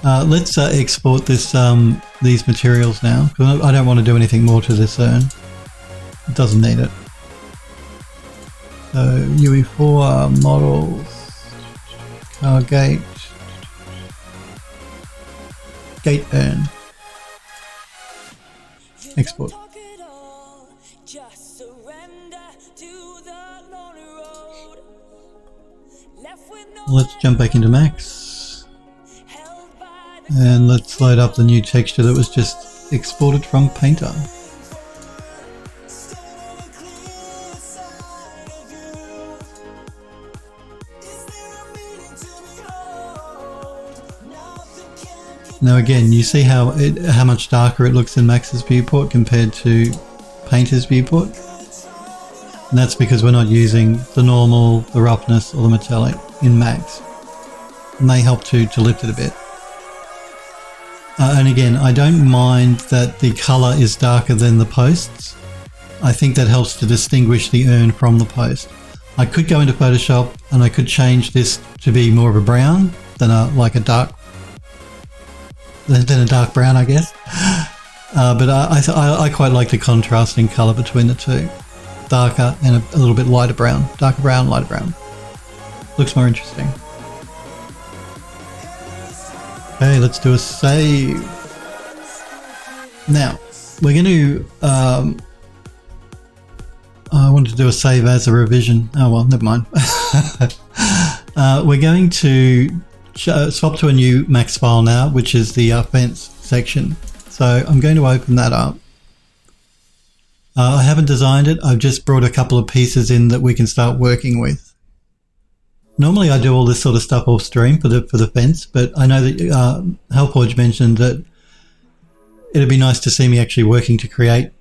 Speaker 1: Let's export this these materials now, because I don't want to do anything more to this urn. It doesn't need it. So UE4 models, car gate urn, export. Let's jump back into Max and let's load up the new texture that was just exported from Painter. Now again, you see how much darker it looks in Max's viewport compared to Painter's viewport? And that's because we're not using the normal, the roughness, or the metallic in Max. And they help to lift it a bit. And again, I don't mind that the colour is darker than the posts. I think that helps to distinguish the urn from the post. I could go into Photoshop and I could change this to be more of a brown than a dark brown, I guess. But I quite like the contrasting colour between the two. Darker and a little bit lighter brown. Darker brown, lighter brown. Looks more interesting. Okay, let's do a save. Now, we're going to I wanted to do a save as a revision. Oh well, never mind. We're going to swap to a new max file now, which is the fence section. So I'm going to open that up. I haven't designed it. I've just brought a couple of pieces in that we can start working with. Normally I do all this sort of stuff off stream for the fence, but I know that Hellforge mentioned that it'd be nice to see me actually working to create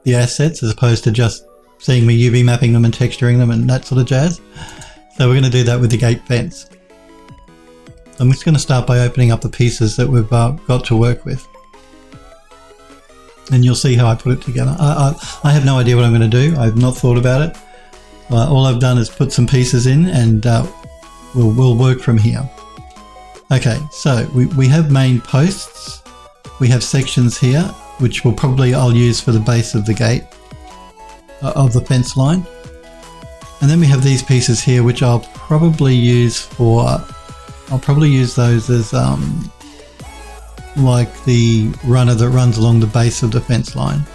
Speaker 1: the assets as opposed to just seeing me UV mapping them and texturing them and that sort of jazz. So we're going to do that with the gate fence. I'm just going to start by opening up the pieces that we've got to work with. And you'll see how I put it together. I have no idea what I'm going to do. I've not thought about it. All I've done is put some pieces in, and we'll work from here. Okay, so we have main posts. We have sections here, which I'll use for the base of the gate, of the fence line. And then we have these pieces here, which I'll probably use those as like the runner that runs along the base of the fence line.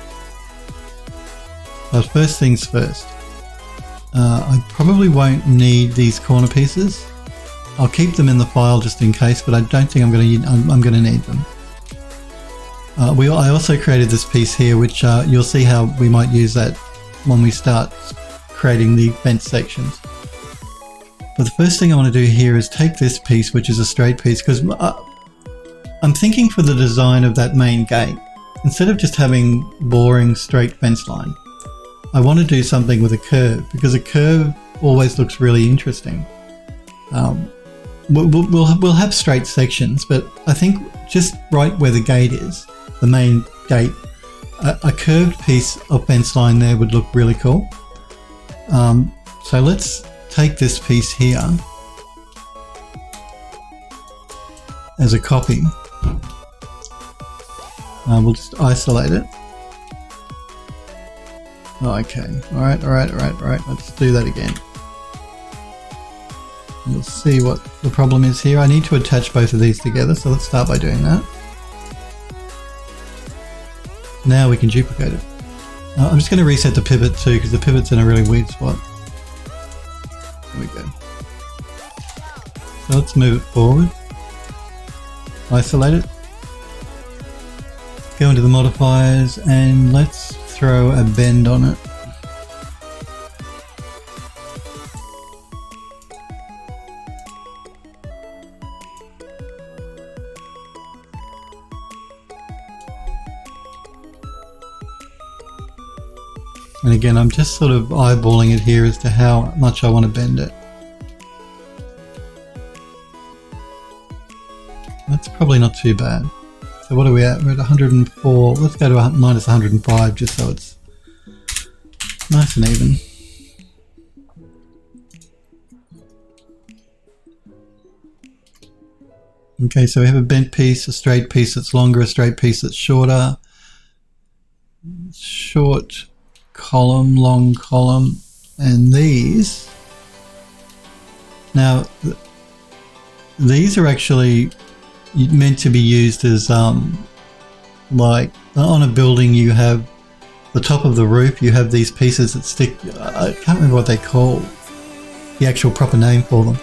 Speaker 1: So first things first, I probably won't need these corner pieces. I'll keep them in the file just in case, but I don't think I'm going to need them. I also created this piece here, which you'll see how we might use that when we start creating the fence sections. But the first thing I want to do here is take this piece, which is a straight piece, because I'm thinking for the design of that main gate, instead of just having boring straight fence line, I want to do something with a curve, because a curve always looks really interesting. We'll have straight sections, but I think just right where the gate is, the main gate, a curved piece of fence line there would look really cool. So let's take this piece here as a copy. We'll just isolate it. Okay, alright, let's do that again. You'll see what the problem is here. I need to attach both of these together, so let's start by doing that. Now we can duplicate it. I'm just going to reset the pivot too, because the pivot's in a really weird spot. There we go. So let's move it forward. Isolate it. Go into the modifiers and let's throw a bend on it. And again, I'm just sort of eyeballing it here as to how much I want to bend it. That's probably not too bad. So what are we at? We're at 104. Let's go to minus 105 just so it's nice and even. Okay, so we have a bent piece, a straight piece that's longer, a straight piece that's shorter. Short column, long column, and these. Now, these are actually meant to be used as like on a building. You have the top of the roof, you have these pieces that stick. I can't remember what they call the actual proper name for them.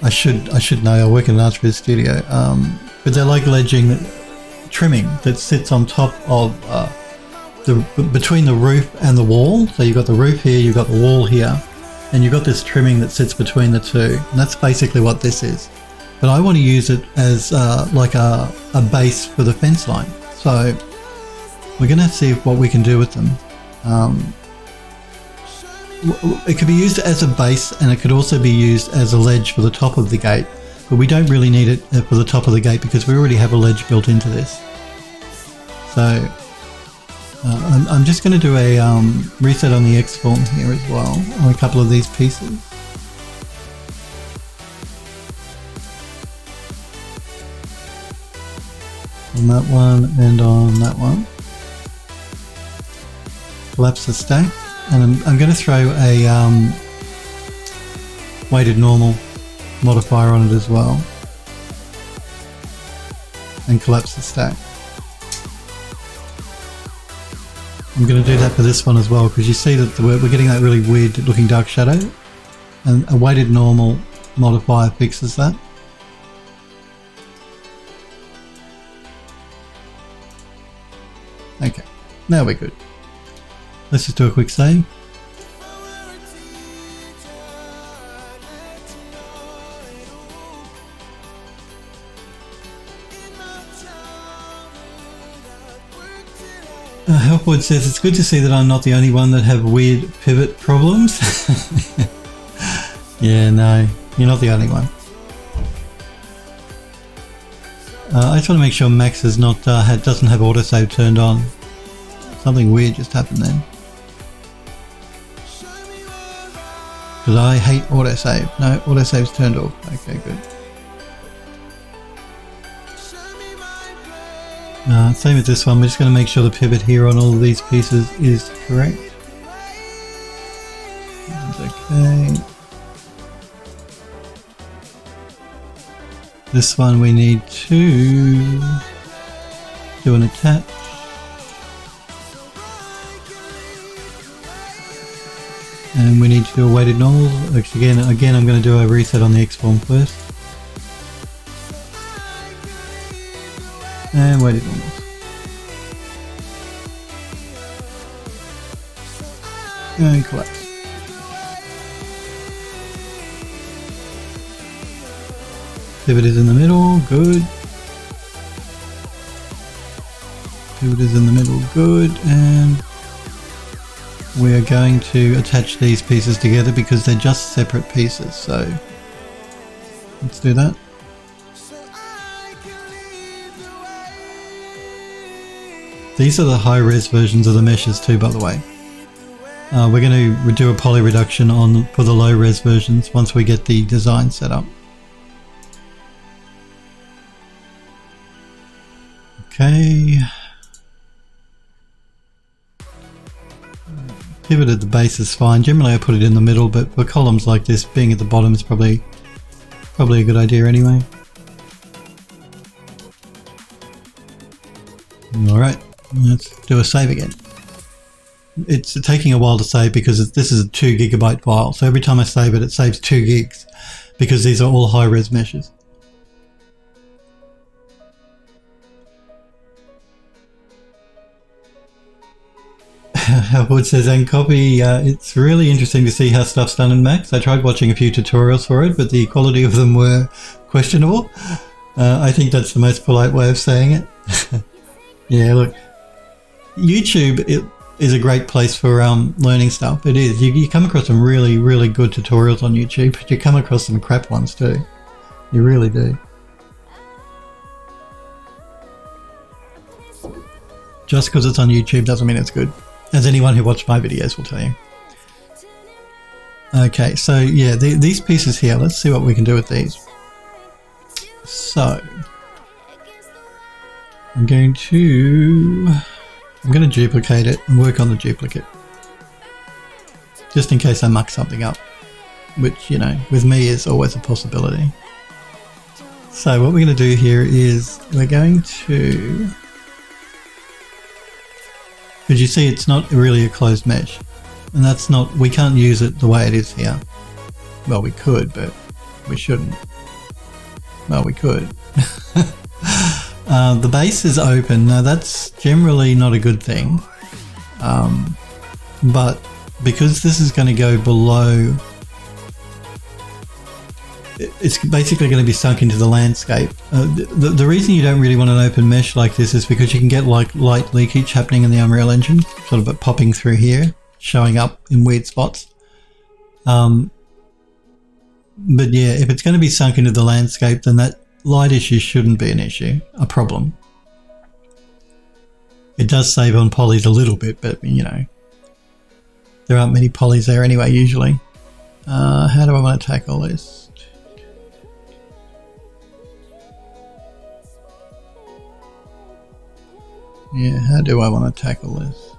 Speaker 1: I should know. I work in an architecture studio, but they're like ledging trimming that sits on top of between the roof and the wall. So you've got the roof here, you've got the wall here, and you've got this trimming that sits between the two, and that's basically what this is. But I want to use it as like a base for the fence line. So we're going to see what we can do with them. It could be used as a base, and it could also be used as a ledge for the top of the gate, but we don't really need it for the top of the gate because we already have a ledge built into this. So I'm just going to do a reset on the X form here as well on a couple of these pieces. On that one and on that one. Collapse the stack, and I'm going to throw a weighted normal modifier on it as well, and collapse the stack. I'm going to do that for this one as well, because you see that we're getting that really weird looking dark shadow, and a weighted normal modifier fixes that. Okay, now we're good. Let's just do a quick save. Helpwood says, it's good to see that I'm not the only one that have weird pivot problems. Yeah, no, you're not the only one. I just want to make sure Max is not doesn't have autosave turned on. Something weird just happened then. Because I hate autosave. No, autosave's turned off. Okay, good. Same as this one, we're just going to make sure the pivot here on all of these pieces is correct. Okay. This one we need to do an attach. And we need to do a weighted normal. Again, I'm going to do a reset on the X-form first. And weighted normals. And collapse. Pivot is in the middle, good. Pivot is in the middle, good. And we are going to attach these pieces together because they're just separate pieces. So let's do that. These are the high-res versions of the meshes too, by the way. We're going to do a poly reduction for the low-res versions once we get the design set up. Okay. Pivot at the base is fine. Generally I put it in the middle, but for columns like this, being at the bottom is probably a good idea anyway. Alright, let's do a save again. It's taking a while to save because this is a 2 GB file, so every time I save it, it saves 2 gigs because these are all high-res meshes. Wood says, and copy, it's really interesting to see how stuff's done in Max. I tried watching a few tutorials for it, but the quality of them were questionable. I think that's the most polite way of saying it. Yeah, look, YouTube is a great place for learning stuff. It is. You come across some really, really good tutorials on YouTube, but you come across some crap ones too. You really do. Just because it's on YouTube doesn't mean it's good, as anyone who watched my videos will tell you. Okay, so yeah, these pieces here, let's see what we can do with these. So, I'm going to duplicate it and work on the duplicate. Just in case I muck something up, which, you know, with me is always a possibility. So what we're going to do here is we're going to... Because you see it's not really a closed mesh, and that's not, we can't use it the way it is here. Well, we could, but we shouldn't. Well, we could. The base is open. Now that's generally not a good thing, but because this is going to go below, it's basically going to be sunk into the landscape. The reason you don't really want an open mesh like this is because you can get like light leakage happening in the Unreal Engine, sort of popping through here, showing up in weird spots. But yeah, if it's going to be sunk into the landscape, then that light issue shouldn't be an issue, a problem. It does save on polys a little bit, but you know, there aren't many polys there anyway usually. How do I want to tackle this? Yeah, how do I want to tackle this?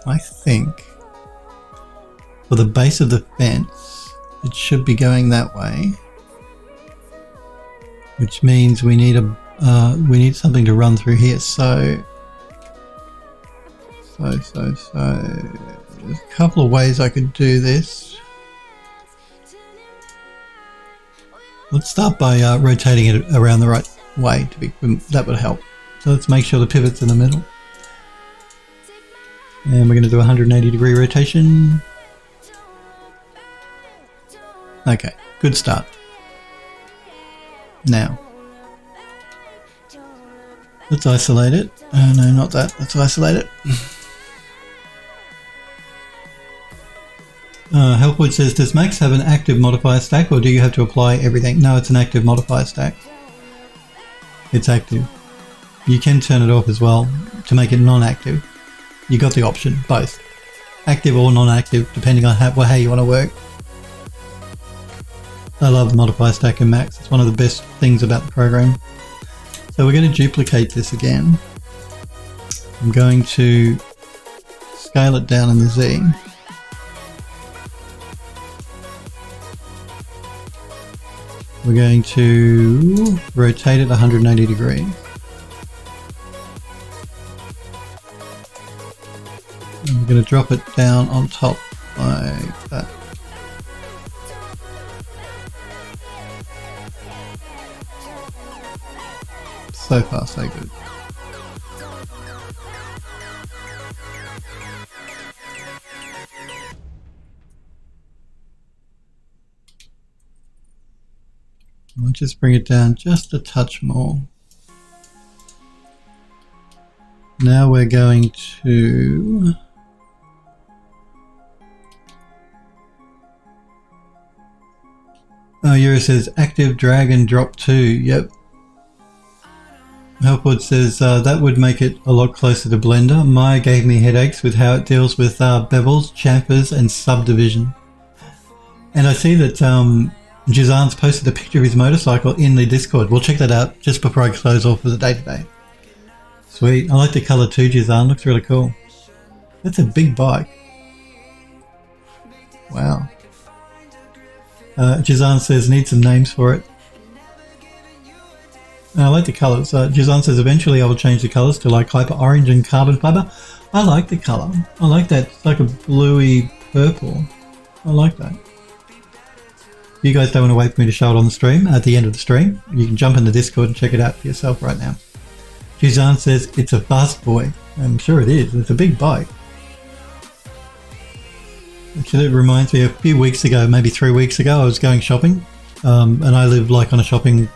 Speaker 1: I think for the base of the fence, it should be going that way, which means we need something to run through here. So There's a couple of ways I could do this. Let's start by rotating it around the right way. That would help. So let's make sure the pivot's in the middle. And we're going to do a 180-degree rotation. Okay, good start. Now, let's isolate it. No, not that. Let's isolate it. Helpwood says, does Max have an active modifier stack, or do you have to apply everything? No, it's an active modifier stack. It's active. You can turn it off as well to make it non-active. You got the option, both. Active or non-active, depending on how you want to work. I love the modifier stack in Max. It's one of the best things about the program. So we're going to duplicate this again. I'm going to scale it down in the Z. We're going to rotate it 180 degrees. And we're going to drop it down on top like that. So far, so good. I'll just bring it down just a touch more. Now we're going to Yura says active drag and drop 2. Yep. Helpwood says that would make it a lot closer to Blender. Maya gave me headaches with how it deals with bevels, chamfers and subdivision. And I see that Jizan's posted a picture of his motorcycle in the Discord. We'll check that out just before I close off for the day today. Sweet. I like the colour too, Jizan. Looks really cool. That's a big bike. Wow. Jizan says need some names for it. I like the colours. Jizan says eventually I will change the colours to like hyper orange and carbon fibre. I like the colour. I like that. It's like a bluey purple. I like that. If you guys don't want to wait for me to show it on the stream, at the end of the stream, you can jump in the Discord and check it out for yourself right now. Jizan says it's a fast boy. I'm sure it is. It's a big bike. Actually, it reminds me, a few weeks ago, maybe 3 weeks ago, I was going shopping, and I live like on a shopping.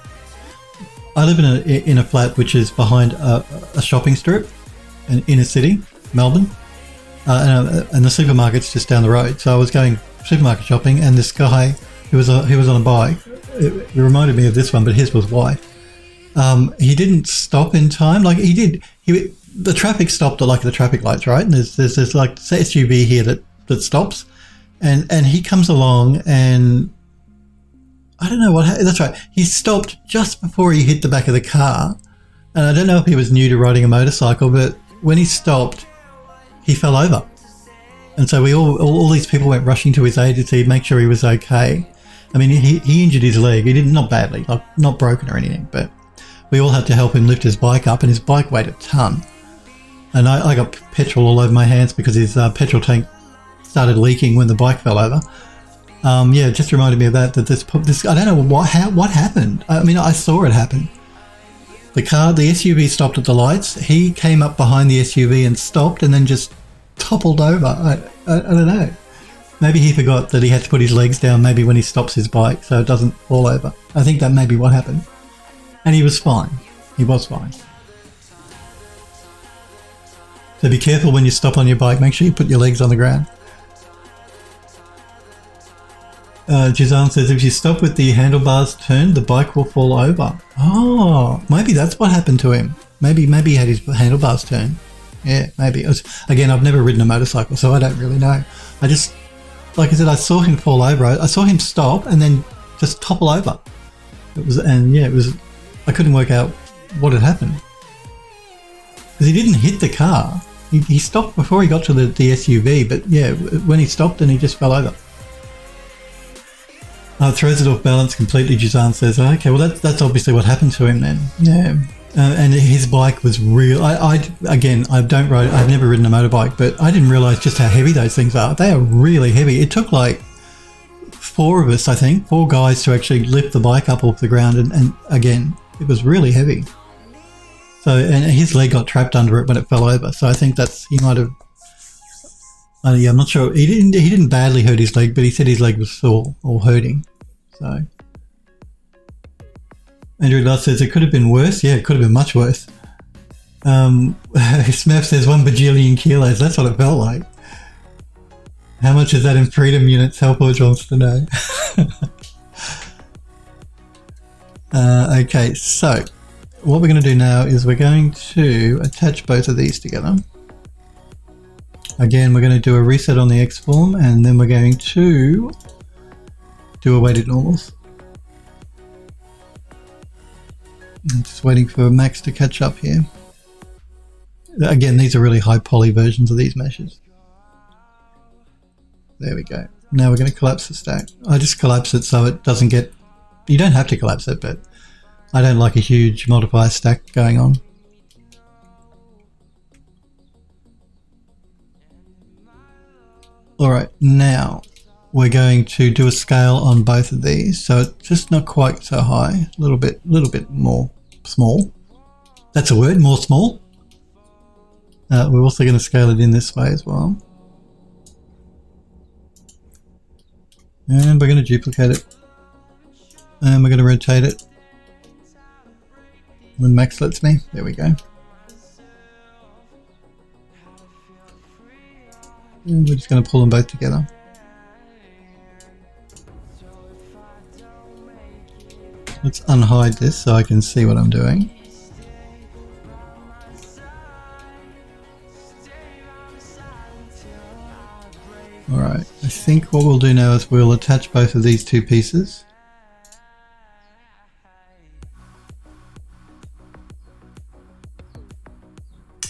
Speaker 1: I live in a flat which is behind a shopping strip, in inner city, Melbourne, and the supermarket's just down the road. So I was going supermarket shopping, and this guy, he was on a bike. It reminded me of this one, but his was white. He didn't stop in time. Like he did. The traffic stopped at like the traffic lights, right? And there's like SUV here that stops, and he comes along and I don't know what happened. That's right. He stopped just before he hit the back of the car, and I don't know if he was new to riding a motorcycle, but when he stopped, he fell over, and so we all these people went rushing to his aid to make sure he was okay. I mean, he injured his leg. He didn't, not badly, like not broken or anything, but we all had to help him lift his bike up, and his bike weighed a ton. And I got petrol all over my hands because his petrol tank started leaking when the bike fell over. Yeah, it just reminded me of that this I don't know what happened. I mean, I saw it happen. The SUV stopped at the lights. He came up behind the SUV and stopped, and then just toppled over. I don't know. Maybe he forgot that he had to put his legs down maybe when he stops his bike so it doesn't fall over. I think that may be what happened. And he was fine. He was fine. So be careful when you stop on your bike. Make sure you put your legs on the ground. Jizan says if you stop with the handlebars turned, the bike will fall over. Oh, maybe that's what happened to him. Maybe he had his handlebars turned. Yeah, maybe. Again, I've never ridden a motorcycle, so I don't really know. I just, like I said, I saw him fall over. I saw him stop and then just topple over. I couldn't work out what had happened. Because he didn't hit the car. He stopped before he got to the SUV, but yeah, when he stopped, then he just fell over. Throws it off balance completely, Jizan says. Okay, well that's obviously what happened to him then. Yeah. And his bike was real. Again, I've never ridden a motorbike, but I didn't realize just how heavy those things are. They are really heavy. It took like 4 of us, I think, 4 guys to actually lift the bike up off the ground. And again, it was really heavy. So, and his leg got trapped under it when it fell over. So I think he might have, yeah, I'm not sure. He didn't badly hurt his leg, but he said his leg was sore or hurting. So. Andrew Love says it could have been worse. Yeah, it could have been much worse. Smurf says 1 bajillion kilos. That's what it felt like. How much is that in freedom units? Helpforge wants to know. Okay, so what we're going to do now is we're going to attach both of these together. Again, we're going to do a reset on the X form, and then we're going to do a weighted normals. I'm just waiting for Max to catch up here. Again, these are really high poly versions of these meshes. There we go. Now we're going to collapse the stack. I just collapse it so it doesn't get... You don't have to collapse it, but I don't like a huge multiplier stack going on. Alright, now we're going to do a scale on both of these. So it's just not quite so high. A little bit more small. That's a word, more small. We're also going to scale it in this way as well. And we're going to duplicate it. And we're going to rotate it. When Max lets me. There we go. And we're just going to pull them both together. Let's unhide this so I can see what I'm doing. Alright, I think what we'll do now is we'll attach both of these 2 pieces.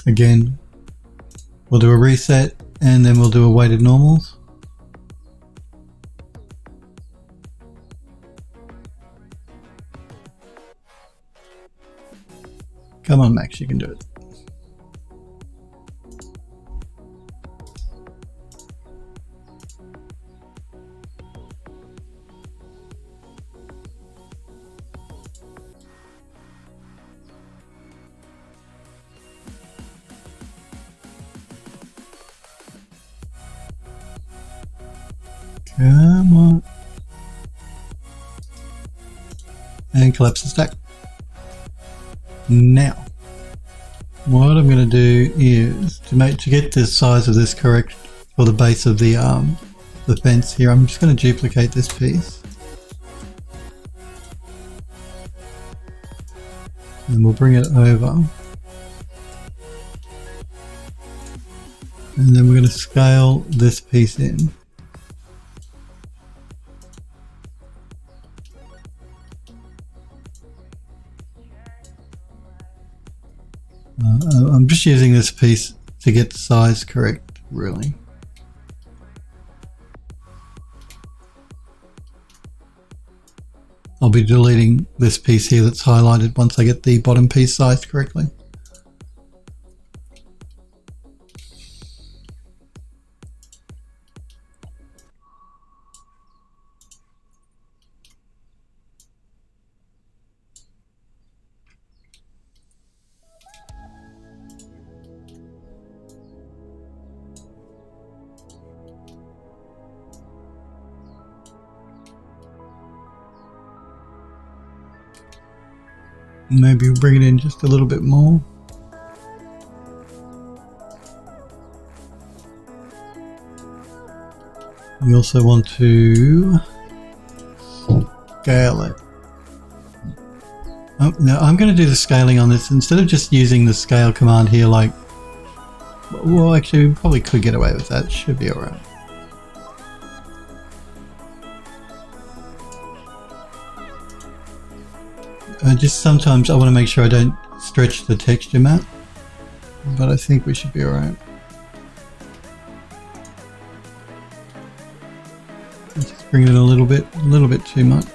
Speaker 1: Again, we'll do a reset and then we'll do a weighted normals. Come on, Max, you can do it. Come on. And collapse the stack. Now, what I'm going to do is to get the size of this correct for the base of the fence here, I'm just going to duplicate this piece. And we'll bring it over. And then we're going to scale this piece in. I'm just using this piece to get the size correct, really. I'll be deleting this piece here that's highlighted once I get the bottom piece sized correctly. Maybe we'll bring it in just a little bit more. We also want to scale it. Oh, now I'm going to do the scaling on this instead of just using the scale command here. Like, well, actually, we probably could get away with that. Should be alright. Just sometimes I want to make sure I don't stretch the texture map, but I think we should be alright. Just bring it in a little bit too much.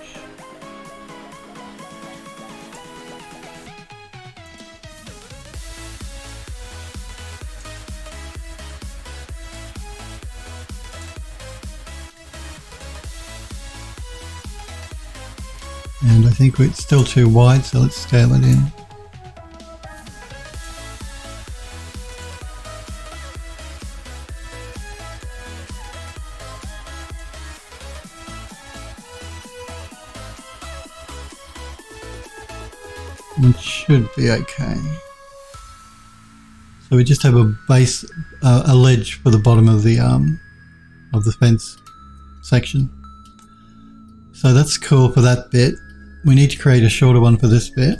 Speaker 1: And I think it's still too wide, so let's scale it in. It should be okay. So we just have a base, a ledge for the bottom of the fence section. So that's cool for that bit. We need to create a shorter one for this bit.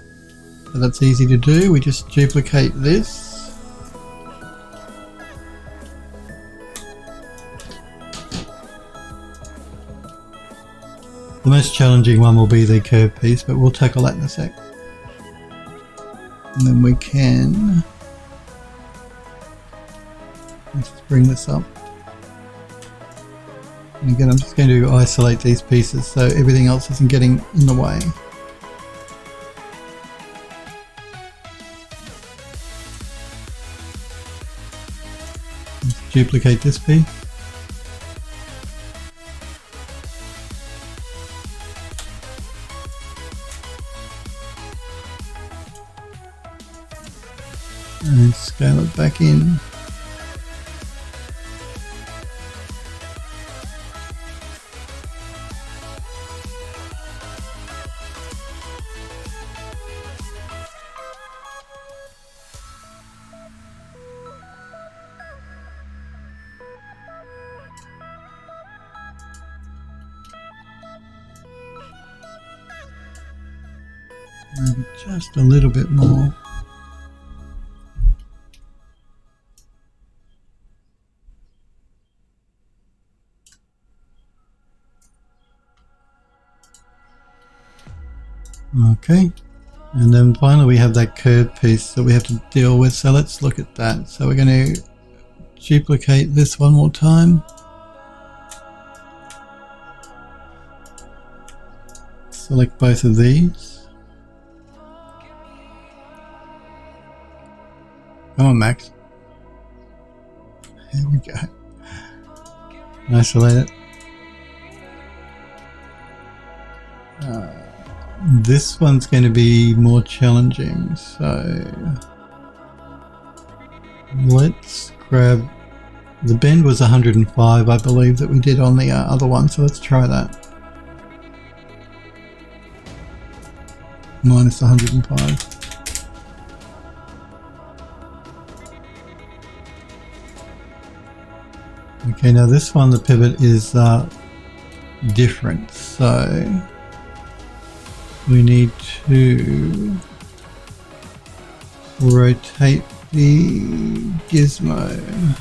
Speaker 1: So that's easy to do. We just duplicate this. The most challenging one will be the curve piece, but we'll tackle that in a sec. And then we can, let's bring this up. And again, I'm just going to isolate these pieces so everything else isn't getting in the way. Let's duplicate this piece. And scale it back in. Maybe just a little bit more. Okay, and then finally we have that curved piece that we have to deal with, so let's look at that. So we're going to duplicate this one more time. Select both of these. Come on, Max. Here we go. Isolate it. This one's going to be more challenging, so let's grab, the bend was 105 I believe that we did on the other one, so let's try that. Minus 105. Okay, now this one, the pivot is different, so we need to rotate the gizmo.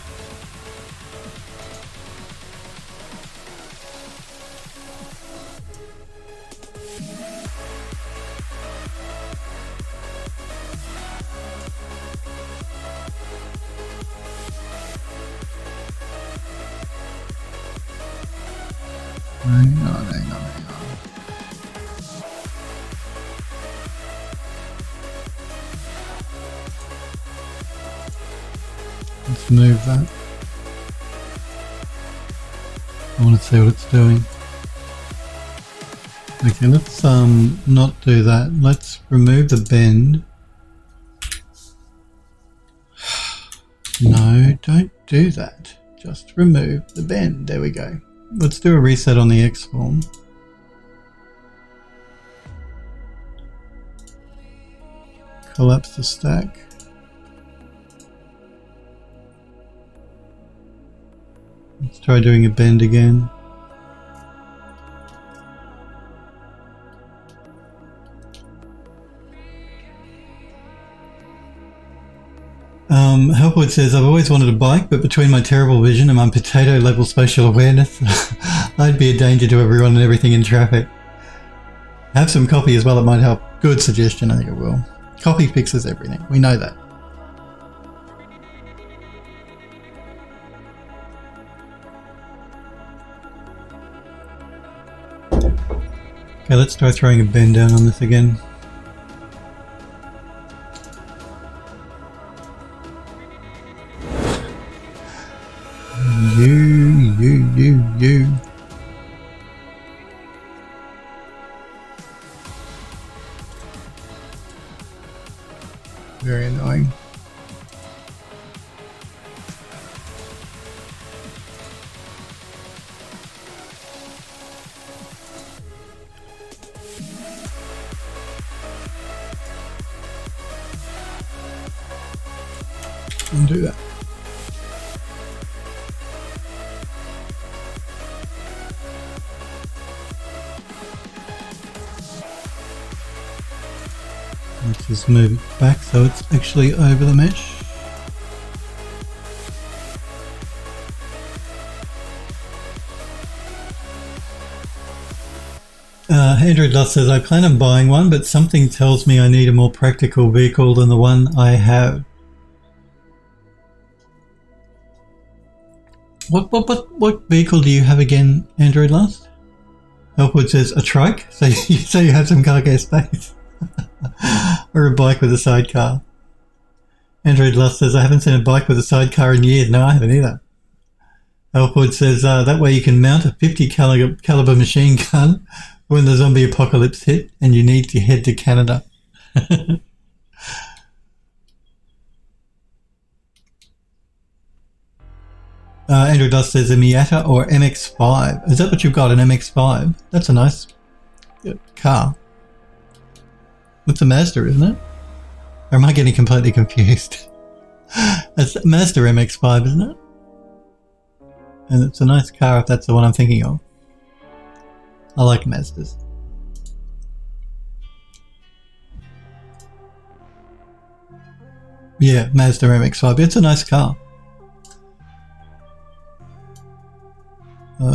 Speaker 1: Hang on. Let's move that. I want to see what it's doing. Okay, let's not do that. Let's remove the bend. No, don't do that. Just remove the bend. There we go. Let's do a reset on the X form. Collapse the stack. Let's try doing a bend again. Helpwood says, I've always wanted a bike, but between my terrible vision and my potato level spatial awareness, I'd be a danger to everyone and everything in traffic. Have some coffee as well, it might help. Good suggestion, I think it will. Coffee fixes everything, we know that. Okay, let's try throwing a bend down on this again. You. Very annoying. Undo that. Let's just move it back so it's actually over the mesh. Android Lust says, I plan on buying one, but something tells me I need a more practical vehicle than the one I have. What vehicle do you have again, Android Lust? Elwood says, a trike? So you have some cargo space. Or a bike with a sidecar. Android Lust says, I haven't seen a bike with a sidecar in years. No, I haven't either. Elwood says, that way you can mount a 50 caliber machine gun when the zombie apocalypse hit and you need to head to Canada. Andrew Dust says a Miata or MX-5. Is that what you've got, an MX-5? That's a nice car. It's a Mazda, isn't it? Or am I getting completely confused? It's a Mazda MX-5, isn't it? And it's a nice car if that's the one I'm thinking of. I like Mazdas. Yeah, Mazda MX-5. It's a nice car.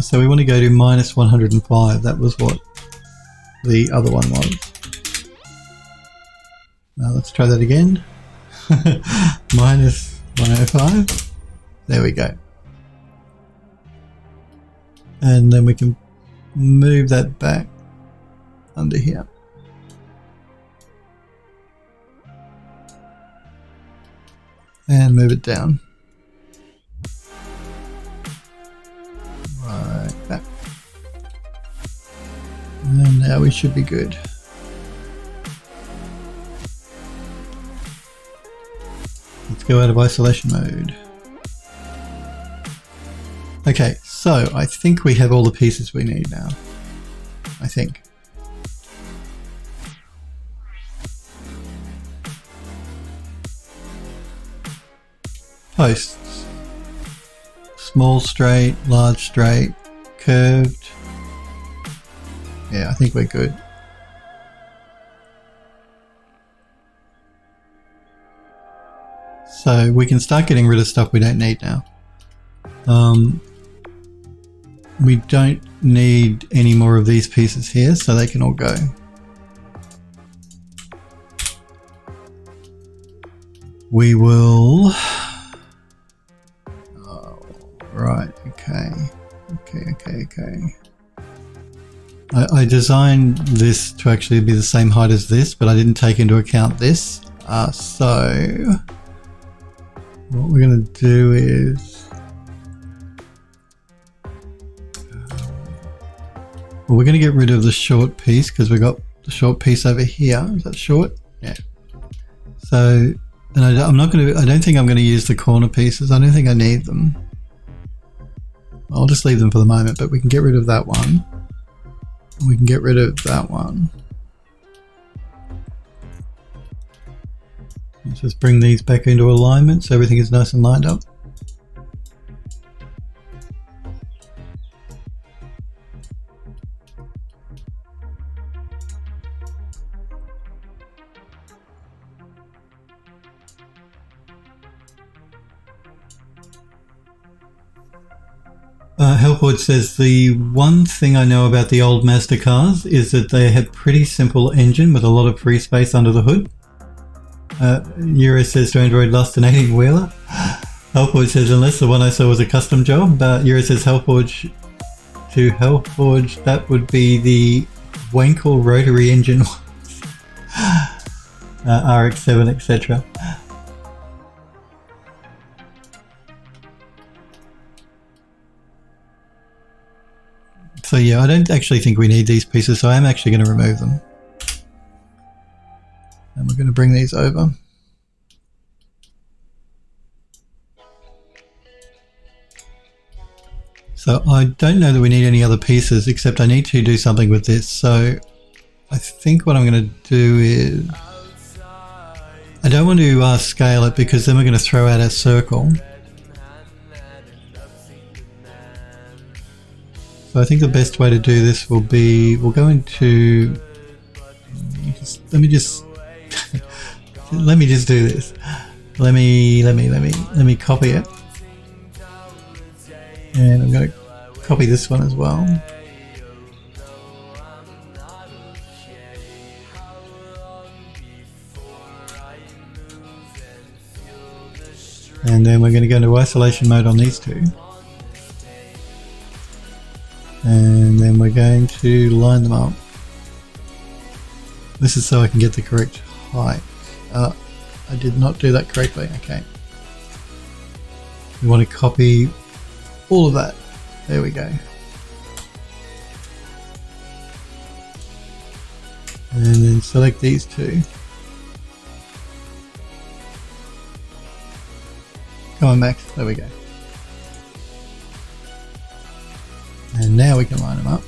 Speaker 1: So we want to go to minus 105. That was what the other one was. Now let's try that again. Minus 105. There we go. And then we can move that back under here. And move it down. Like that. And now we should be good. Let's go out of isolation mode. Okay, so I think we have all the pieces we need now. I think. Posts. Small straight, large straight, curved. Yeah, I think we're good. So we can start getting rid of stuff we don't need now. We don't need any more of these pieces here, so they can all go. We will... Oh, right, okay. Okay. I designed this to actually be the same height as this, but I didn't take into account this. So what we're going to do is... Well, we're going to get rid of the short piece because we've got the short piece over here. Is that short? Yeah. So, and I'm not going to, I don't think I'm going to use the corner pieces. I don't think I need them. I'll just leave them for the moment, but we can get rid of that one. We can get rid of that one. Let's just bring these back into alignment so everything is nice and lined up. Helpwood says the one thing I know about the old Mazda cars is that they had pretty simple engine with a lot of free space under the hood. Euro says to Android Lust an 18-wheeler. Hellforge says unless the one I saw was a custom job. Euro says Hellforge to Hellforge, that would be the Wankel rotary engine RX-7 etc. So yeah, I don't actually think we need these pieces, so I am actually going to remove them. And we're going to bring these over. So I don't know that we need any other pieces, except I need to do something with this. So I think what I'm going to do is, I don't want to scale it because then we're going to throw out our circle. So I think the best way to do this will be, we'll go into, let me just do this. Let me copy it. And I'm going to copy this one as well. And then we're going to go into isolation mode on these two. And then we're going to line them up. This is so I can get the correct height. I did not do that correctly. Okay. We want to copy all of that. There we go. And then select these two. Come on, Max. There we go. And now we can line them up.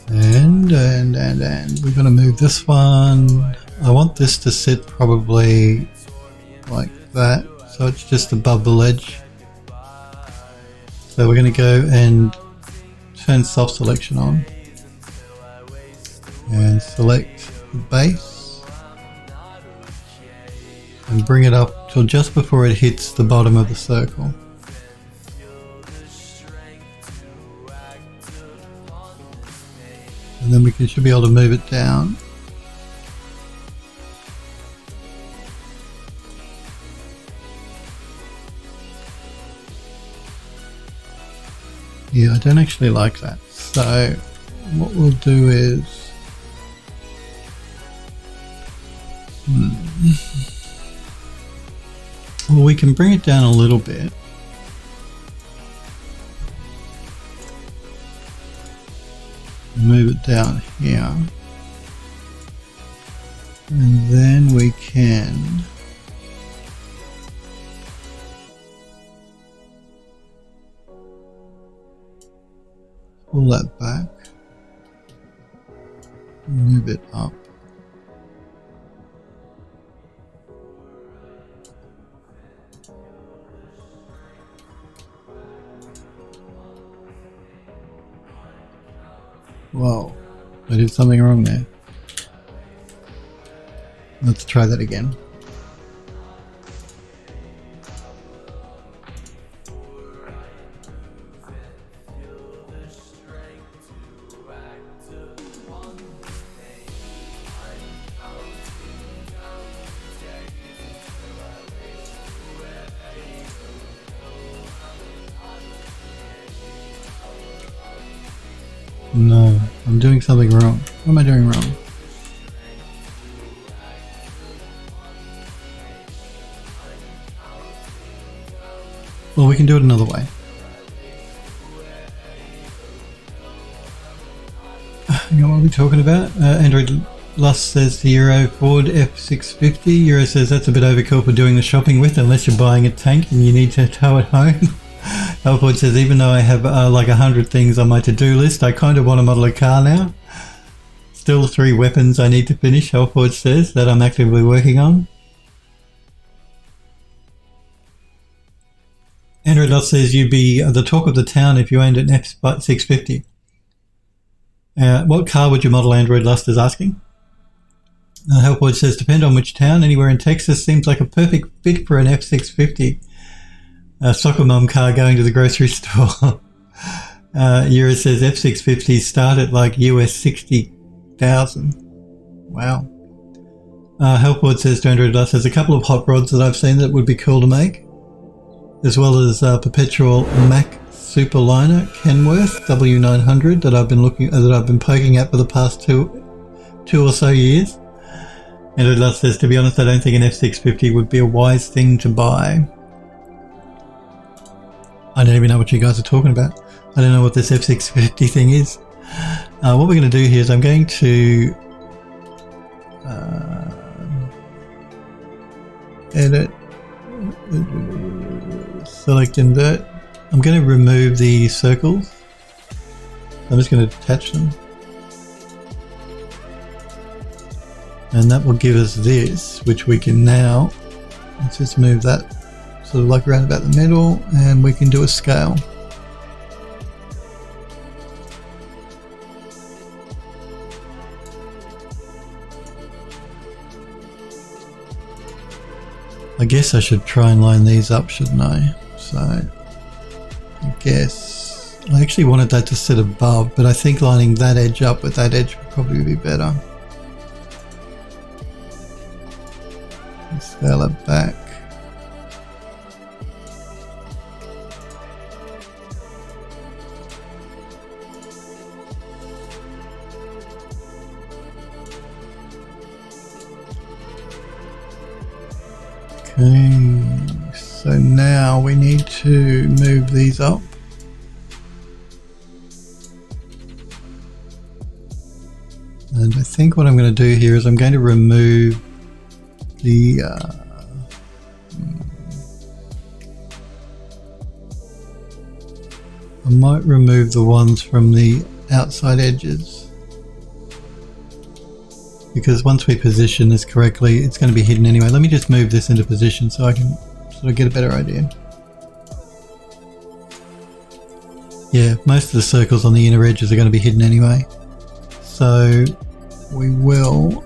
Speaker 1: And we're going to move this one. I want this to sit probably like that, so it's just above the ledge. So we're going to go and turn soft selection on and select the base and bring it up till just before it hits the bottom of the circle. And then we should be able to move it down. Yeah, I don't actually like that. So what we'll do is well, we can bring it down a little bit. Move it down here. And then we can pull that back, move it up. Whoa, I did something wrong there. Let's try that again. No, I'm doing something wrong. What am I doing wrong? Well, we can do it another way. You know what are we talking about? Android Lust says the Euro Ford F650. Euro says that's a bit overkill for doing the shopping with unless you're buying a tank and you need to tow it home. Alford says, even though I have like 100 things on my to-do list, I kind of want to model a car now. Still 3 weapons I need to finish, Alford says, that I'm actively working on. Android Lot says you'd be the talk of the town if you owned an F650. What car would you model, Android Lust is asking. Helpwood says, depend on which town. Anywhere in Texas seems like a perfect fit for an F650. Soccer mum car going to the grocery store. Euro says F650s start at like US 60,000. Wow. Helpwood says to Android Lust, there's a couple of hot rods that I've seen that would be cool to make, as well as perpetual Mac Superliner Kenworth W900 that I've been poking at for the past two or so years. And Lust says, to be honest, I don't think an F650 would be a wise thing to buy. I don't even know what you guys are talking about. I don't know what this F650 thing is. What we're going to do here is I'm going to edit, select invert. I'm going to remove the circles. I'm just going to detach them. And that will give us this, which we can now, let's just move that sort of like around about the middle, and we can do a scale. I guess I should try and line these up, shouldn't I? So I guess I actually wanted that to sit above, but I think lining that edge up with that edge would probably be better. Scale it back. Okay, so now we need to move these up. And I think what I'm going to do here is I'm going to remove the I might remove the ones from the outside edges, because once we position this correctly it's going to be hidden anyway. Let me just move this into position so I can sort of get a better idea. Yeah, most of the circles on the inner edges are going to be hidden anyway, so we will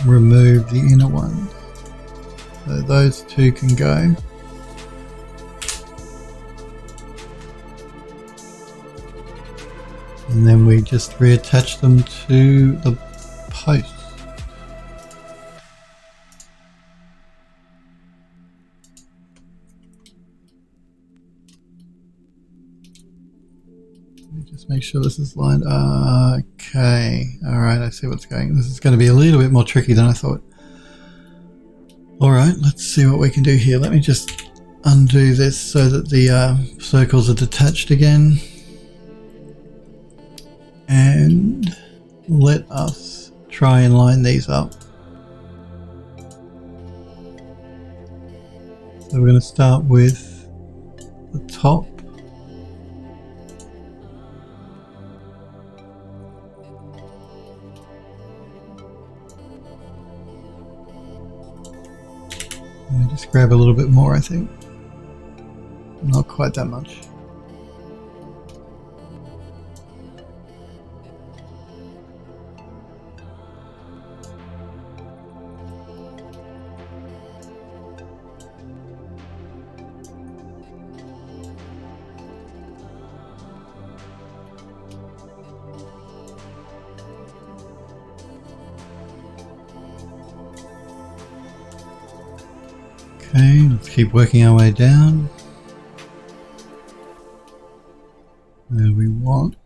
Speaker 1: remove the inner one. So those two can go. And then we just reattach them to the post. Just make sure this is lined. Okay, all right, I see what's going. This is going to be a little bit more tricky than I thought. All right, let's see what we can do here. Let me just undo this so that the circles are detached again. And let us try and line these up. So we're going to start with the top. Let me just grab a little bit more, I think. Not quite that much. Okay, let's keep working our way down. There we want.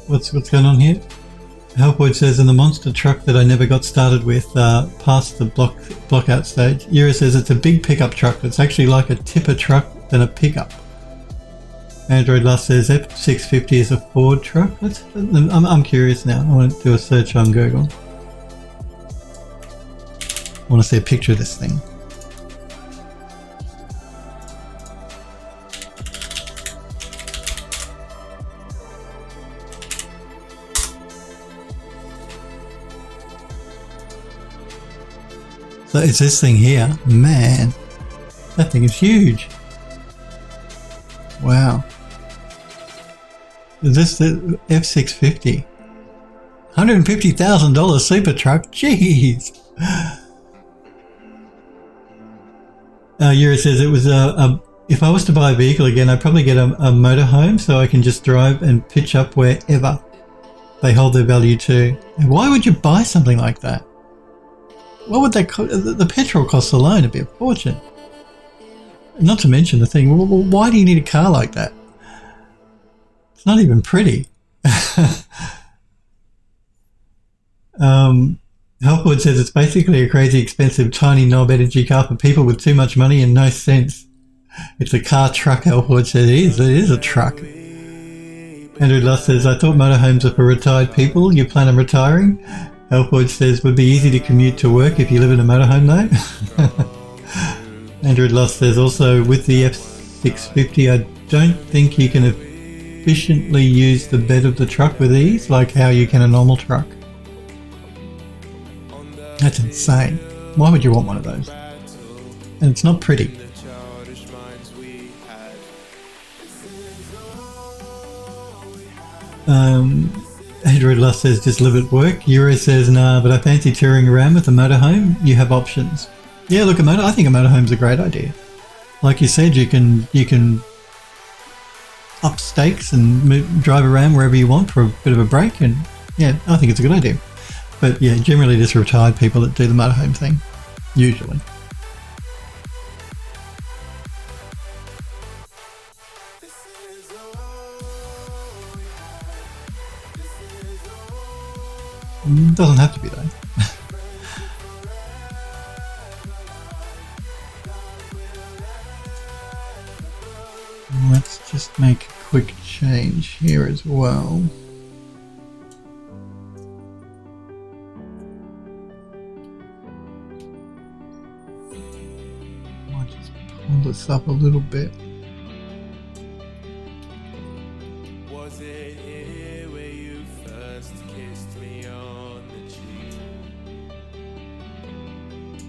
Speaker 1: What's going on here? Helpwood says, in the monster truck that I never got started with, past the block out stage. Yura says it's a big pickup truck. It's actually like a tipper truck than a pickup. Android Lust says F650 is a Ford truck. I'm curious now. I want to do a search on Google. I want to see a picture of this thing. So it's this thing here. Man, that thing is huge. Wow. Is this the F650? $150,000 super truck? Jeez. Yura says it was if I was to buy a vehicle again, I'd probably get a motorhome so I can just drive and pitch up wherever they hold their value to. And why would you buy something like that? What would that cost? The petrol costs alone would be a fortune. Not to mention the thing, well, why do you need a car like that? It's not even pretty. Helpwood says it's basically a crazy expensive tiny knob energy car for people with too much money and no sense. It's a car truck, Helpwood says. It is a truck. Andrew Lust says, I thought motorhomes are for retired people. You plan on retiring? Helpwood says, would be easy to commute to work if you live in a motorhome though. Andrew Lust says also with the F650, I don't think you can efficiently use the bed of the truck with ease like how you can a normal truck. That's insane. Why would you want one of those? And it's not pretty. Android Lust says just live at work. Euro says nah, but I fancy touring around with a motorhome. You have options. Yeah, look, I think a motorhome's a great idea. Like you said, you can up stakes and drive around wherever you want for a bit of a break, and yeah, I think it's a good idea. But yeah, generally just retired people that do the motorhome thing, usually. Doesn't have to be though. Let's just make a quick change here as well. Might just pull this up a little bit. Was it here where you first kissed me on the cheek?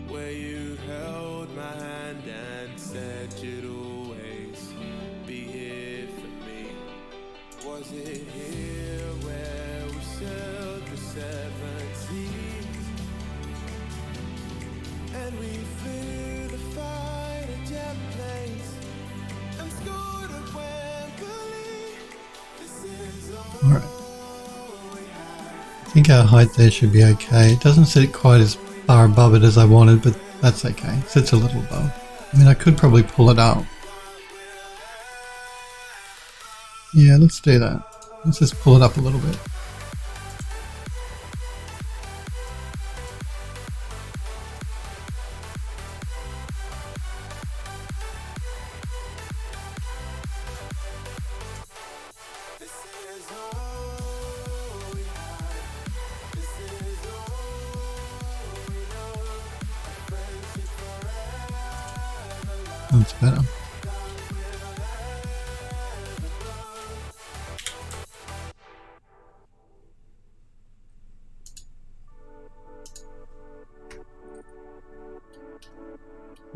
Speaker 1: Where you held my hand and said you'd always be here for me? Was it here where we sailed the 7 seas? And we flew the fighter jet planes and scored at Wembley. This is all. Alright. I think our height there should be okay. It doesn't sit quite as far above it as I wanted, but that's okay. It sits a little above. I mean, I could probably pull it up. Yeah, let's do that. Let's just pull it up a little bit. That's better.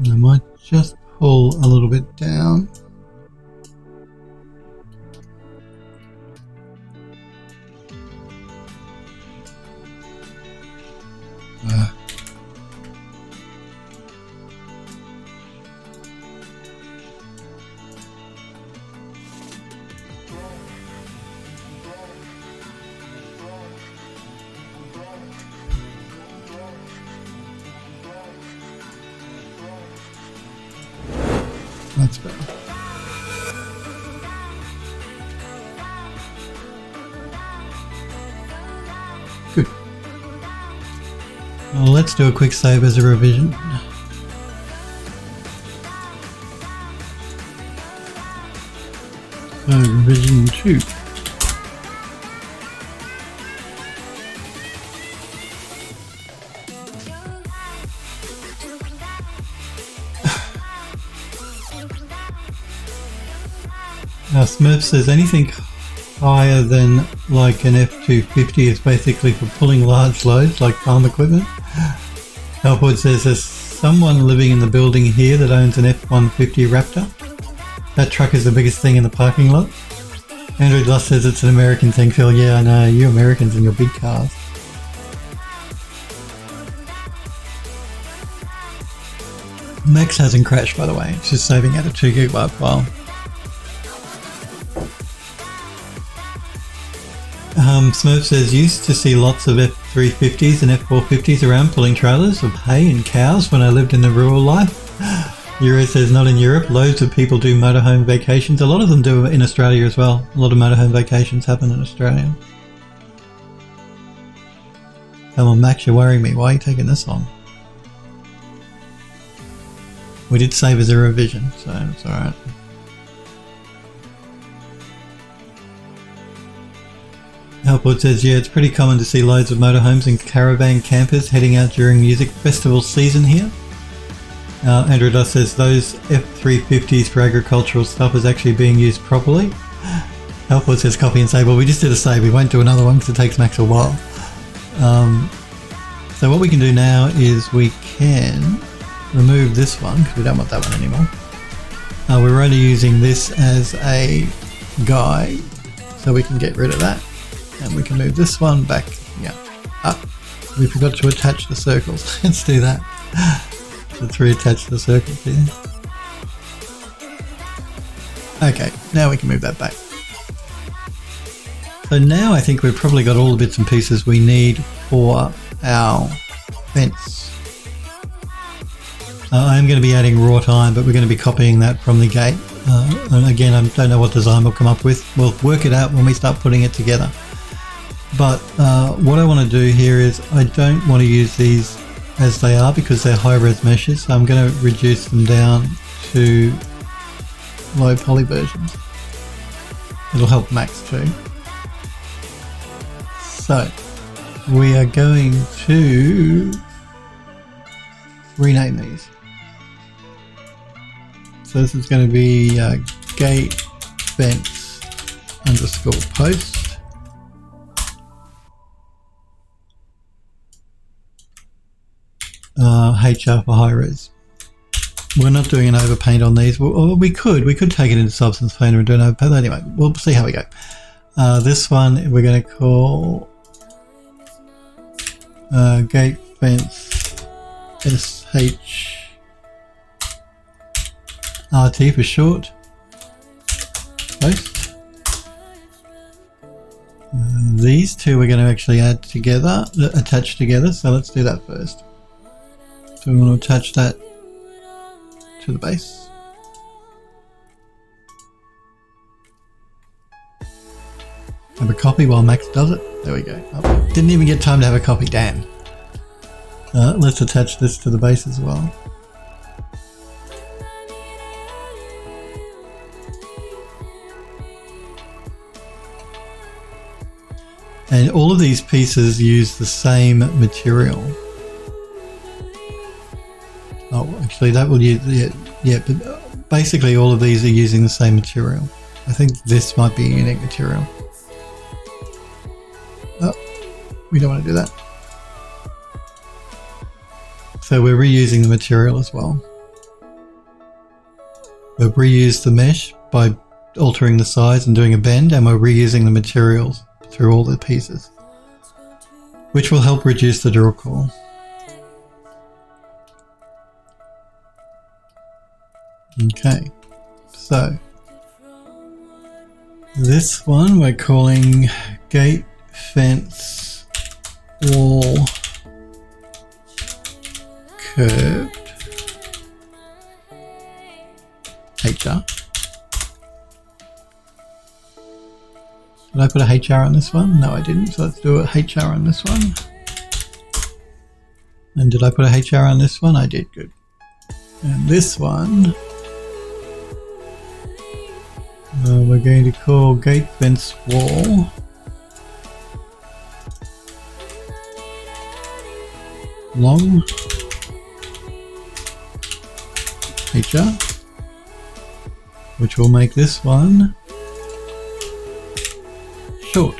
Speaker 1: I might just pull a little bit down. That's better. Good. Well, let's do a quick save as a revision. So revision 2. Now Smurf says anything higher than like an F250 is basically for pulling large loads like farm equipment. Alport says there's someone living in the building here that owns an F150 Raptor. That truck is the biggest thing in the parking lot. Andrew Luss says it's an American thing, Phil. Yeah, I know, you Americans and your big cars. Max hasn't crashed, by the way. It's just saving out a 2 GB file. Smurf says used to see lots of F350s and F450s around pulling trailers of hay and cows when I lived in the rural life. Euro says not in Europe. Loads of people do motorhome vacations. A lot of them do in Australia as well. A lot of motorhome vacations happen in Australia. Come on, Max, you're worrying me. Why are you taking this on? We did save as a revision, so it's alright. Alport says, yeah, it's pretty common to see loads of motorhomes and caravan campers heading out during music festival season here. Andrew Duss says those F350s for agricultural stuff is actually being used properly. Alport says copy and save. Well, we just did a save. We won't do another one because it takes Max a while. So what we can do now is we can remove this one because we don't want that one anymore. We're only using this as a guide, so we can get rid of that. And we can move this one back, yeah, up. We forgot to attach the circles. Let's do that. Let's reattach the circles here. Okay, now we can move that back. So now I think we've probably got all the bits and pieces we need for our fence. I'm going to be adding wrought iron, but we're going to be copying that from the gate. And again, I don't know what design we'll come up with. We'll work it out when we start putting it together. But what I want to do here is I don't want to use these as they are because they're high-res meshes, so I'm going to reduce them down to low poly versions. It'll help Max too. So we are going to rename these. So this is going to be gate fence underscore post. HR for high res. We're not doing an overpaint on these. Well, we could take it into substance painter and do an overpaint. Anyway, we'll see how we go. This one we're going to call gate fence SHRT for short. Post. These two we're going to actually add together, attach together. So let's do that first. So we want to attach that to the base. Have a copy while Max does it. There we go. Oh, didn't even get time to have a copy, damn. Let's attach this to the base as well. And all of these pieces use the same material. Oh, actually that will use, yeah, but basically all of these are using the same material. I think this might be a unique material. Oh, we don't want to do that. So we're reusing the material as well. We've reused the mesh by altering the size and doing a bend, and we're reusing the materials through all the pieces, which will help reduce the draw call. Okay, so this one we're calling gate fence wall curved HR. Did I put a HR on this one? No, I didn't. So let's do a HR on this one. And did I put a HR on this one? I did. Good. And this one, We're going to call gate fence wall. Long. Feature. Which will make this one short.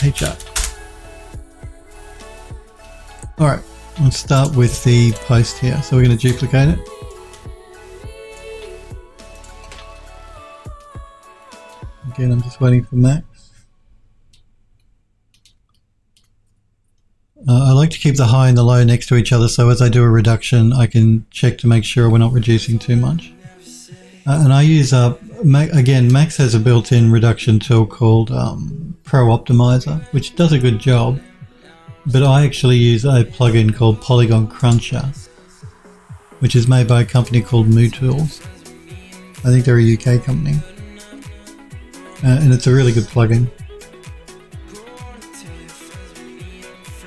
Speaker 1: HR. Alright, let's start with the post here. So we're going to duplicate it. Again, I'm just waiting for Max. I like to keep the high and the low next to each other, so as I do a reduction I can check to make sure we're not reducing too much. And I use, again, Max has a built-in reduction tool called Pro Optimizer, which does a good job, but I actually use a plugin called Polygon Cruncher, which is made by a company called Moo Tools. I think they're a UK company, and it's a really good plugin.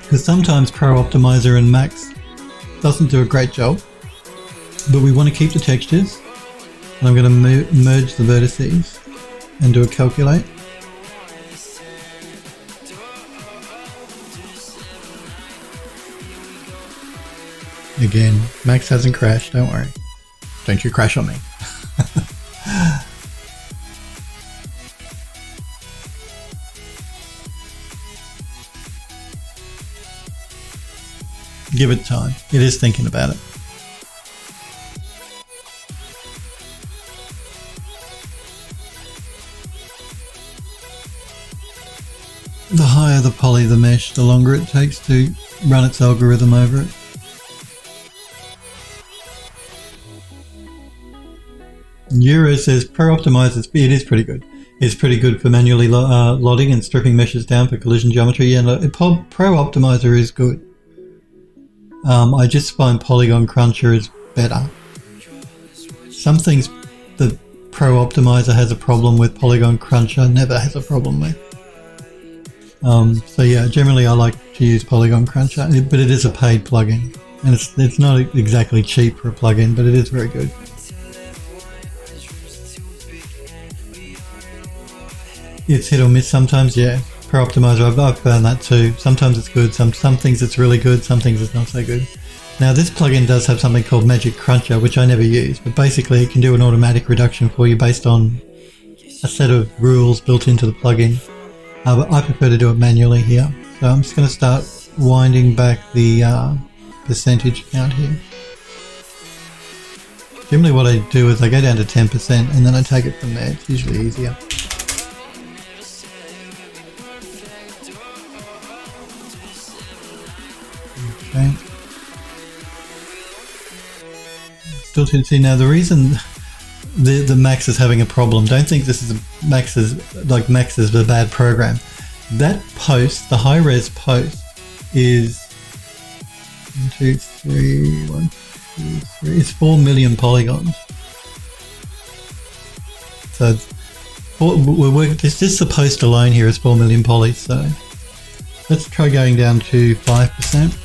Speaker 1: Because sometimes Pro Optimizer and Max doesn't do a great job, but we want to keep the textures, and I'm going to merge the vertices and do a calculate. Again, Max hasn't crashed, don't worry. Don't you crash on me. Give it time. It is thinking about it. The higher the poly the mesh, the longer it takes to run its algorithm over it. Euro says Pro Optimizer, it is pretty good. It's pretty good for manually loading and stripping meshes down for collision geometry. Yeah, no, Pro Optimizer is good. I just find Polygon Cruncher is better. Some things the Pro Optimizer has a problem with, Polygon Cruncher never has a problem with. So yeah, generally I like to use Polygon Cruncher, but it is a paid plugin, and it's not exactly cheap for a plugin, but it is very good. It's hit or miss sometimes, yeah. Pro Optimizer, I've found that too. Sometimes it's good, some things it's really good, some things it's not so good. Now this plugin does have something called Magic Cruncher, which I never use, but basically it can do an automatic reduction for you based on a set of rules built into the plugin. But I prefer to do it manually here. So I'm just going to start winding back the percentage count here. Generally what I do is I go down to 10% and then I take it from there. It's usually easier. Okay. Still to see now the reason the Max is having a problem. Don't think this is Max is a bad program. That post, the high res post, is 1, 2, 3, 1, 2, 3. It's 4 million polygons. So we're working. Just the post alone here is 4 million polys. So let's try going down to 5%.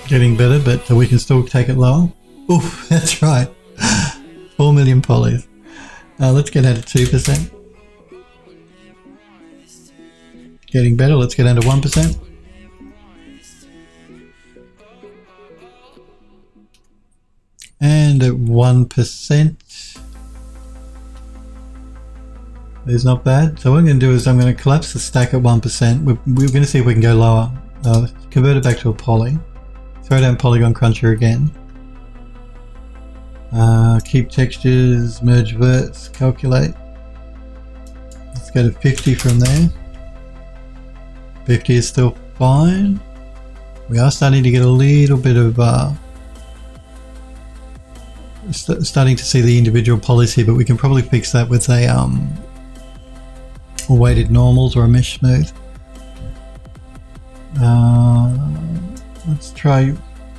Speaker 1: Getting better, but we can still take it lower. Oof, that's right. 4 million polys. Let's get down to 2%. Getting better, let's get down to 1%. And at 1%, it's not bad. So what I'm going to do is I'm going to collapse the stack at 1%. We're going to see if we can go lower. Convert it back to a poly. Throw down Polygon Cruncher again. Keep textures, merge verts, calculate. Let's go to 50 from there. 50 is still fine. We are starting to get a little bit of starting to see the individual polys here, but we can probably fix that with a weighted normals or a mesh smooth. Let's try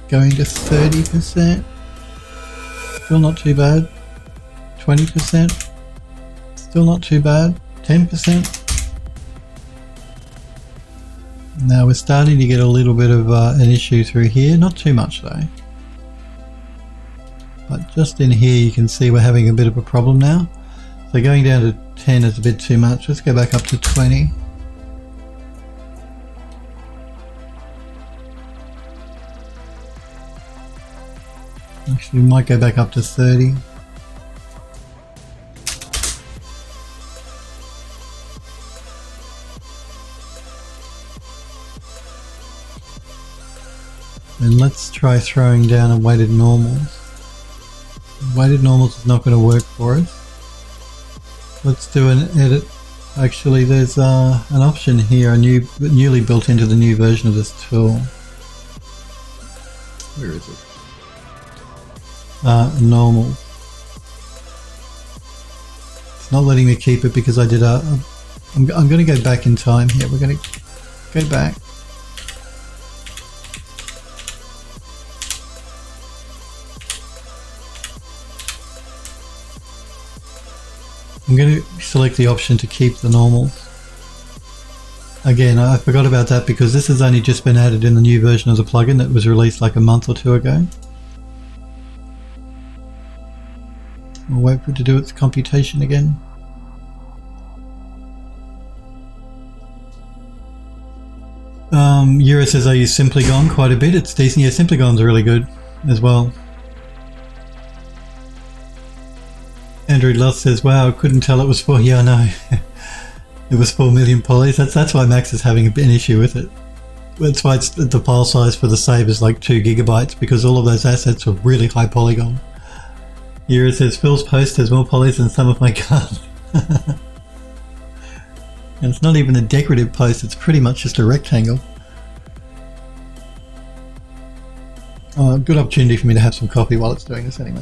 Speaker 1: going to 30%. Still not too bad. 20%. Still not too bad. 10%. Now we're starting to get a little bit of an issue through here. Not too much though. But just in here you can see we're having a bit of a problem now. So going down to 10 is a bit too much. Let's go back up to 20. Actually, we might go back up to 30. And let's try throwing down a weighted normals. Weighted normals is not going to work for us. Let's do an edit. Actually, there's an option here, newly built into the new version of this tool. Where is it? Normal. It's not letting me keep it because I did I'm going to go back in time here. We're going to go back. I'm going to select the option to keep the normals. Again, I forgot about that because this has only just been added in the new version of the plugin that was released like a month or two ago. We'll wait for it to do its computation again. Euro says I use Simplygon quite a bit. It's decent. Yeah, Simplygon's really good as well. Andrew Loss says, wow, I couldn't tell it was 4. Yeah, I know. It was 4 million polys. That's why Max is having an issue with it. That's why the file size for the save is like 2 gigabytes because all of those assets are really high polygon. Euro says, Phil's post has more polys than some of my cards. And it's not even a decorative post, it's pretty much just a rectangle. Oh, good opportunity for me to have some coffee while it's doing this anyway.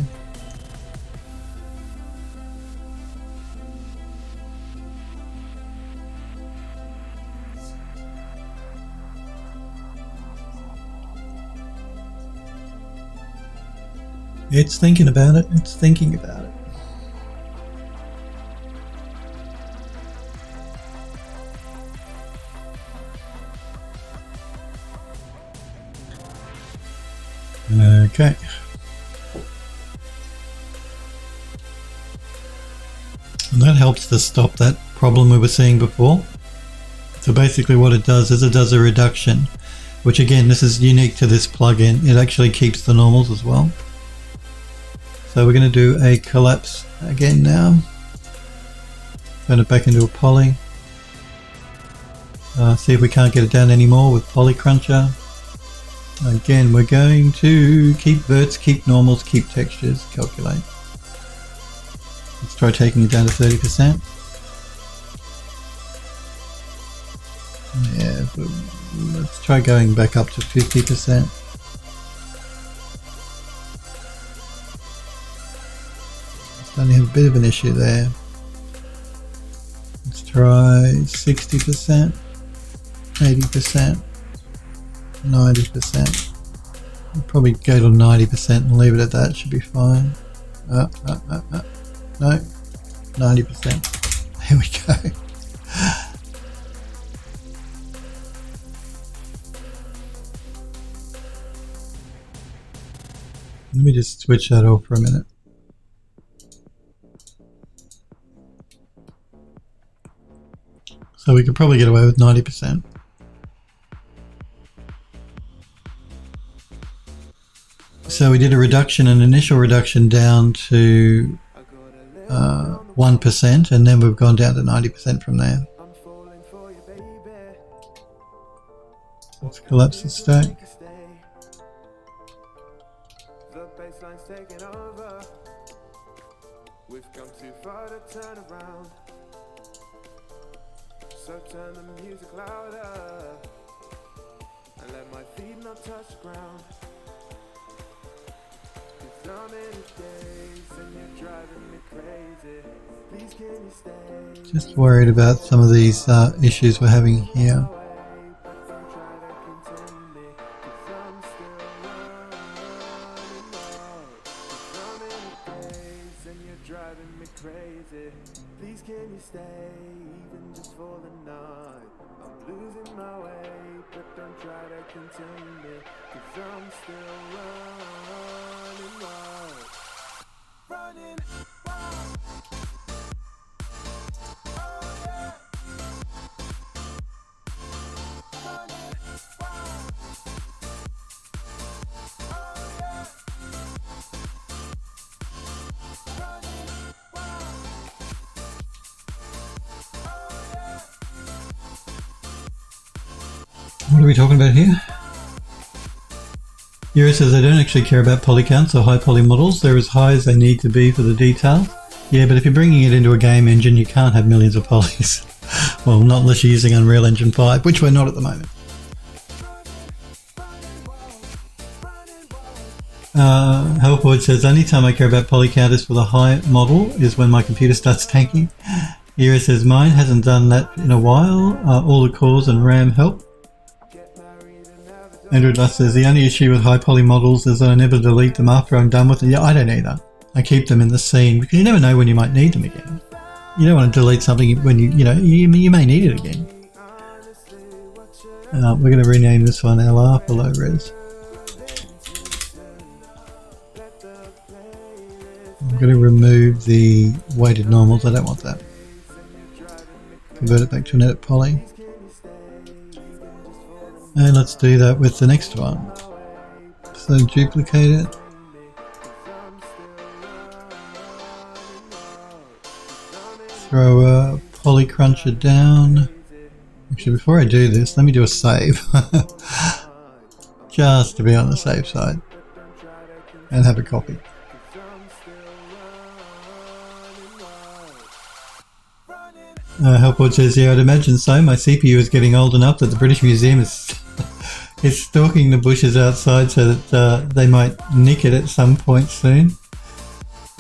Speaker 1: It's thinking about it, it's thinking about it. Okay. And that helps to stop that problem we were seeing before. So basically what it does is it does a reduction, which again, this is unique to this plugin. It actually keeps the normals as well. So we're going to do a collapse again now. Turn it back into a poly. See if we can't get it down anymore with Poly Cruncher. Again, we're going to keep verts, keep normals, keep textures, calculate. Let's try taking it down to 30%. Yeah, but let's try going back up to 50%. Starting to have a bit of an issue there. Let's try 60%, 80%, 90%. We'll probably go to 90% and leave it at that, should be fine. No, 90%. There we go. Let me just switch that off for a minute. So we could probably get away with 90%. So we did a reduction, an initial reduction down to 1%, and then we've gone down to 90% from there. Let's collapse the stack. We've come too far to turn around. So turn the music louder and let my feet not touch the ground. It's so many days and you're driving me crazy. Please can you stay? Just worried about some of these issues we're having here. Please can you stay even just for the night? I'm losing my way, but don't try to contain me, 'cause I'm still running wild. What are we talking about here? Yura says, I don't actually care about poly counts or high poly models. They're as high as they need to be for the details. Yeah, but if you're bringing it into a game engine, you can't have millions of polys. Well, not unless you're using Unreal Engine 5, which we're not at the moment. Hellboy says, only time I care about poly counters for the high model is when my computer starts tanking. Yura says, mine hasn't done that in a while. All the cores and RAM help. Andrew Dust says, the only issue with high poly models is that I never delete them after I'm done with them. Yeah, I don't either. I keep them in the scene because you never know when you might need them again. You don't want to delete something when you may need it again. We're going to rename this one LR for low res. I'm going to remove the weighted normals. I don't want that. Convert it back to an edit poly. And let's do that with the next one. So duplicate it. Throw a poly cruncher down. Actually, before I do this, let me do a save. Just to be on the safe side. And have a copy. Helpboard says, yeah, I'd imagine so. My CPU is getting old enough that the British Museum is stalking the bushes outside so that they might nick it at some point soon.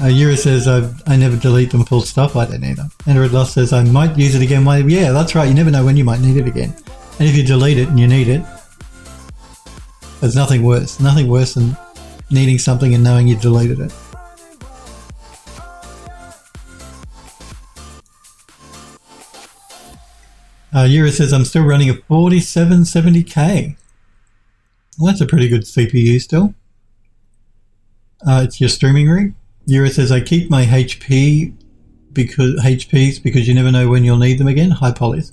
Speaker 1: Yura says, I never delete them full stop. I don't either. Android Lost says, I might use it again. Well, yeah, that's right. You never know when you might need it again. And if you delete it and you need it, there's nothing worse. Nothing worse than needing something and knowing you deleted it. Yura says, I'm still running a 4770K. Well, that's a pretty good CPU still. It's your streaming rig. Yura says, I keep my HPs because you never know when you'll need them again. High polys.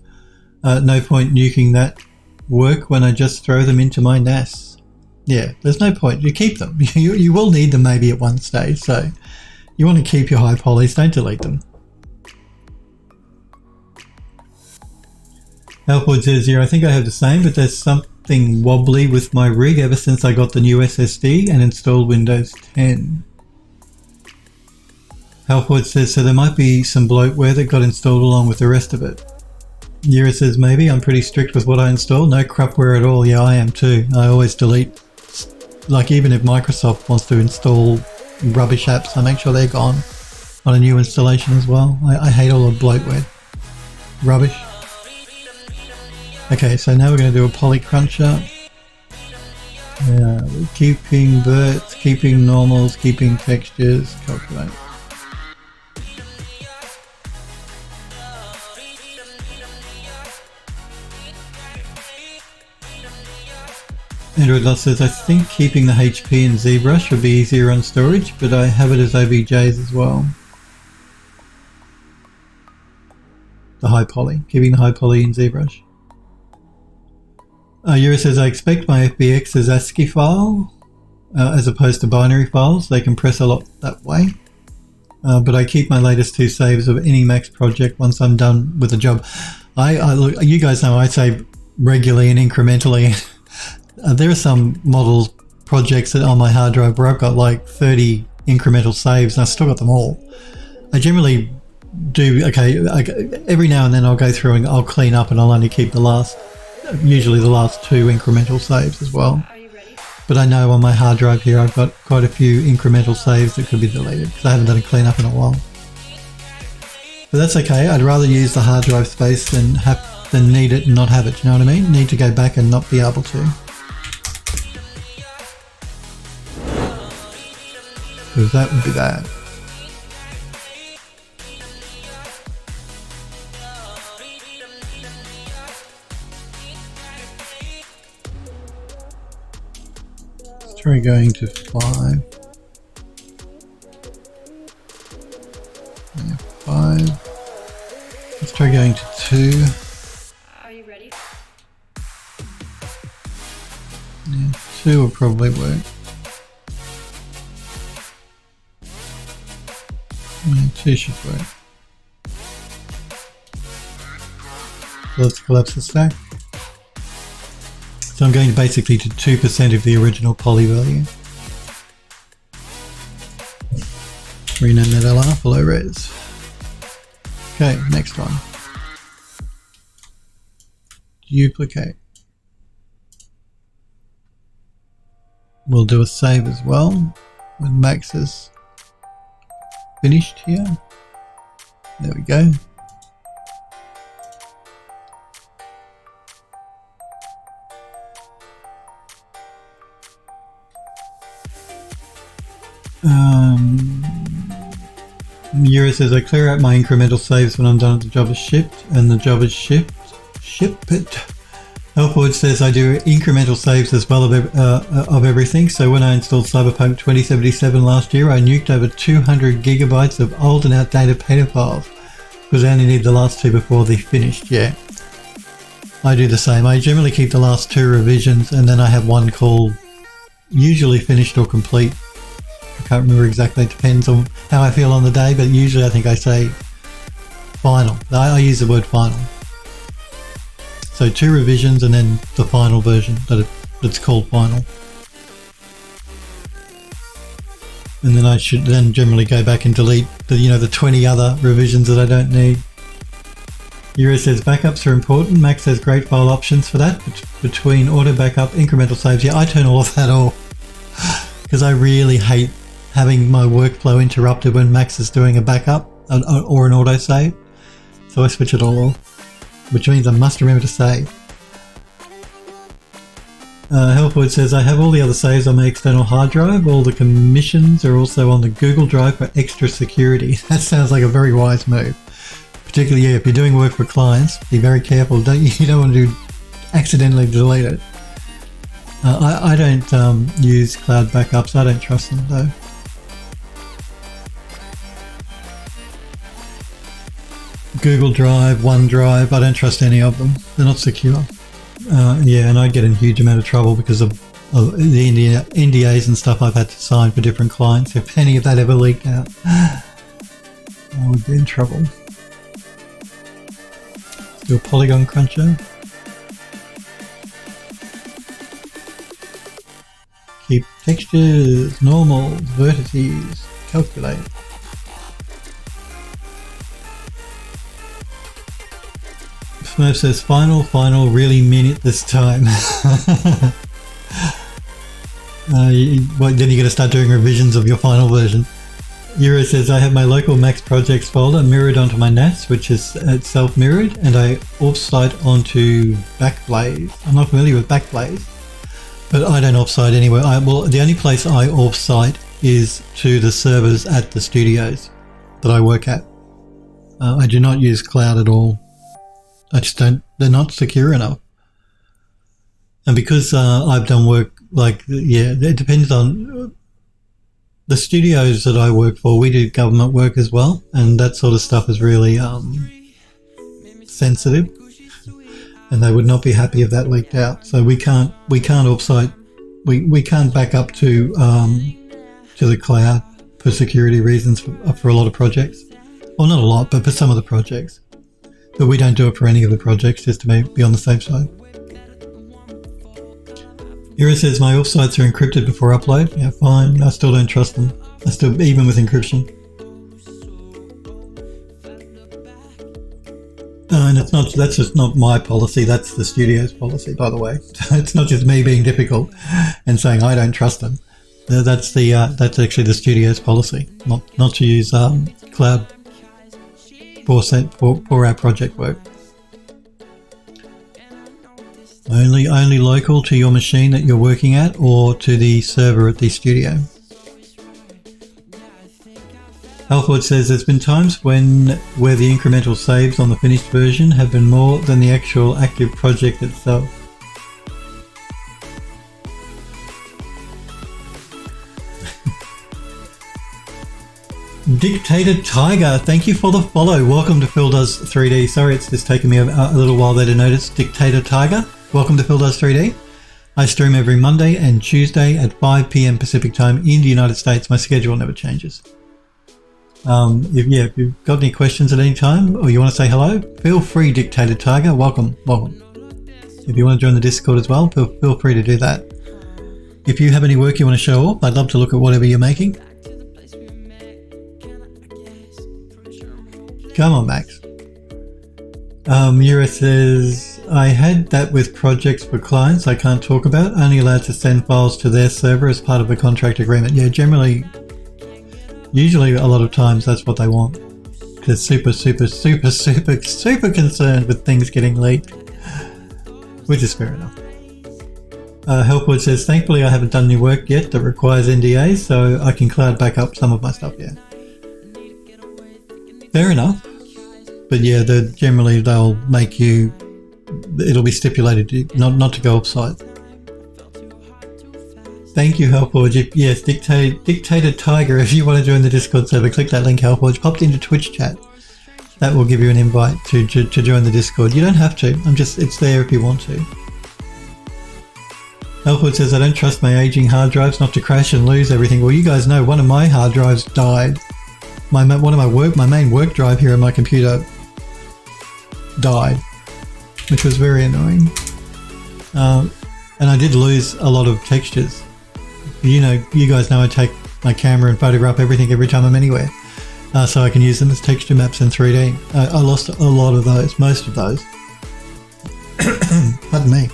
Speaker 1: No point nuking that work when I just throw them into my NAS. Yeah, there's no point. You keep them. You will need them maybe at one stage, so you want to keep your high polys. Don't delete them. Alford says here, I think I have the same, but there's something wobbly with my rig ever since I got the new SSD and installed Windows 10. Alford says, so there might be some bloatware that got installed along with the rest of it. Yura says, maybe. I'm pretty strict with what I install. No crapware at all. Yeah, I am too. I always delete. Like, even if Microsoft wants to install rubbish apps, I make sure they're gone on a new installation as well. I hate all the bloatware. Rubbish. Okay, so now we're going to do a poly cruncher. We're keeping verts, keeping normals, keeping textures, calculate. Android Lost says, I think keeping the HP in ZBrush would be easier on storage, but I have it as OBJs as well. The high poly, keeping the high poly in ZBrush. Yura says, I expect my FBX as ASCII file as opposed to binary files. They compress a lot that way. But I keep my latest 2 saves of any Max project once I'm done with the job. Look, you guys know I save regularly and incrementally. There are some models, projects that on my hard drive where I've got like 30 incremental saves and I've still got them all. I generally do, every now and then I'll go through and I'll clean up and I'll only keep usually the last 2 incremental saves as well. But I know on my hard drive here I've got quite a few incremental saves that could be deleted because I haven't done a cleanup in a while. But that's okay. I'd rather use the hard drive space than need it and not have it. You know what I mean? Need to go back and not be able to. Because that would be bad. Let's try going to 5. try going to 2.
Speaker 2: Are you ready?
Speaker 1: Yeah, 2 will probably work. Yeah, 2 should work. So let's collapse the stack. So I'm going basically to 2% of the original poly value. Rename that LR for low res. Okay, next one. Duplicate. We'll do a save as well when Max is finished here. There we go. Yura says I clear out my incremental saves when I'm done with the job is shipped, and the job is shipped. Elfwood says I do incremental saves as well of everything. So when I installed Cyberpunk 2077 last year, I nuked over 200 gigabytes of old and outdated painter files because I only need the last 2 before they're finished. Yeah, I do the same. I generally keep the last 2 revisions, and then I have one called usually finished or complete. I can't remember exactly, it depends on how I feel on the day, but usually I think I say final. I use the word final. So 2 revisions and then the final version that's called final. And then I should then generally go back and delete the 20 other revisions that I don't need. Euro says backups are important. Max has great file options for that. Between auto backup, incremental saves. Yeah, I turn all of that off because I really hate having my workflow interrupted when Max is doing a backup or an auto save. So I switch it all off, which means I must remember to save. Helpwood says I have all the other saves on my external hard drive. All the commissions are also on the Google Drive for extra security. That sounds like a very wise move. Particularly if you're doing work for clients, be very careful. You don't want to accidentally delete it. I don't use cloud backups. I don't trust them though. Google Drive, OneDrive, I don't trust any of them. They're not secure. Yeah, and I get in a huge amount of trouble because of the NDAs and stuff I've had to sign for different clients. If any of that ever leaked out, I would be in trouble. Let's do a polygon cruncher. Keep textures, normals, vertices, calculate. Smurf says final, really mean it this time. Then you're going to start doing revisions of your final version. Euro says I have my local Max projects folder mirrored onto my NAS, which is itself mirrored, and I offsite onto Backblaze. I'm not familiar with Backblaze, but I don't offsite anywhere. Well, the only place I offsite is to the servers at the studios that I work at. I do not use cloud at all. I just don't, they're not secure enough. And because I've done work it depends on the studios that I work for. We do government work as well, and that sort of stuff is really sensitive, and they would not be happy if that leaked out. So we can't offsite, we can't back up to the cloud for security reasons for a lot of projects. Well, not a lot, but for some of the projects. But we don't do it for any of the projects, just to be on the safe side. Ira says my offsites are encrypted before upload. Yeah, fine. I still don't trust them. Even with encryption. And that's just not my policy. That's the studio's policy, by the way. It's not just me being difficult and saying I don't trust them. That's actually the studio's policy, not to use cloud for our project work. Only local to your machine that you're working at, or to the server at the studio. Alford says there's been times where the incremental saves on the finished version have been more than the actual active project itself. Dictator Tiger, thank you for the follow. Welcome to Phil Does 3D. Sorry, it's just taken me a little while there to notice. Dictator Tiger, welcome to Phil Does 3D. I stream every Monday and Tuesday at 5 p.m. Pacific time in the United States. My schedule never changes. If you've got any questions at any time or you want to say hello, feel free, Dictator Tiger. Welcome. If you want to join the Discord as well, feel free to do that. If you have any work you want to show off, I'd love to look at whatever you're making. Come on, Max. Mira says, I had that with projects for clients I can't talk about, only allowed to send files to their server as part of a contract agreement. Yeah, usually a lot of times that's what they want. They're super concerned with things getting leaked, which is fair enough. Helpwood says, thankfully I haven't done any work yet that requires NDAs, so I can cloud back up some of my stuff, yeah. Fair enough. But yeah, generally they'll make you, it'll be stipulated not to go offsite. Thank you, Helpforge. Yes, Dictator Tiger, if you want to join the Discord server, click that link, Helpforge, popped into Twitch chat. That will give you an invite to join the Discord. You don't have to, it's there if you want to. Helpforge says, I don't trust my aging hard drives not to crash and lose everything. Well, you guys know one of my hard drives died. My main work drive here on my computer died, which was very annoying. And I did lose a lot of textures. You guys know I take my camera and photograph everything every time I'm anywhere, so I can use them as texture maps in 3D. I lost a lot of those, most of those. Pardon me.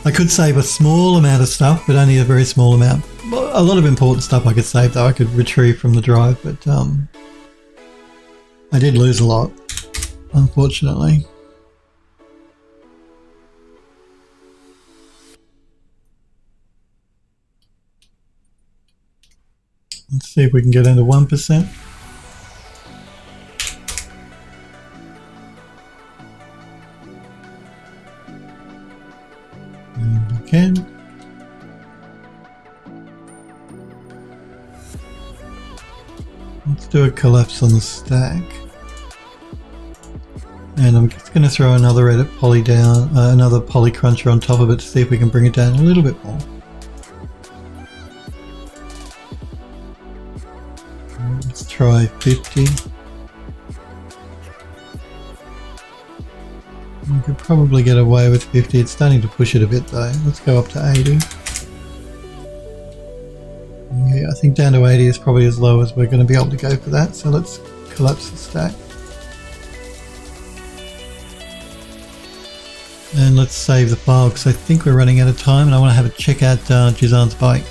Speaker 1: I could save a small amount of stuff, but only a very small amount. A lot of important stuff I could save, though. I could retrieve from the drive, but I did lose a lot, unfortunately. Let's see if we can get into 1%. And we can. Let's do a collapse on the stack. And I'm just going to throw another edit poly down, another poly cruncher on top of it to see if we can bring it down a little bit more. Let's try 50. We could probably get away with 50. It's starting to push it a bit though. Let's go up to 80. Yeah, I think down to 80 is probably as low as we're going to be able to go for that. So let's collapse the stack. And let's save the file because I think we're running out of time and I want to have a check out Jizan's bike.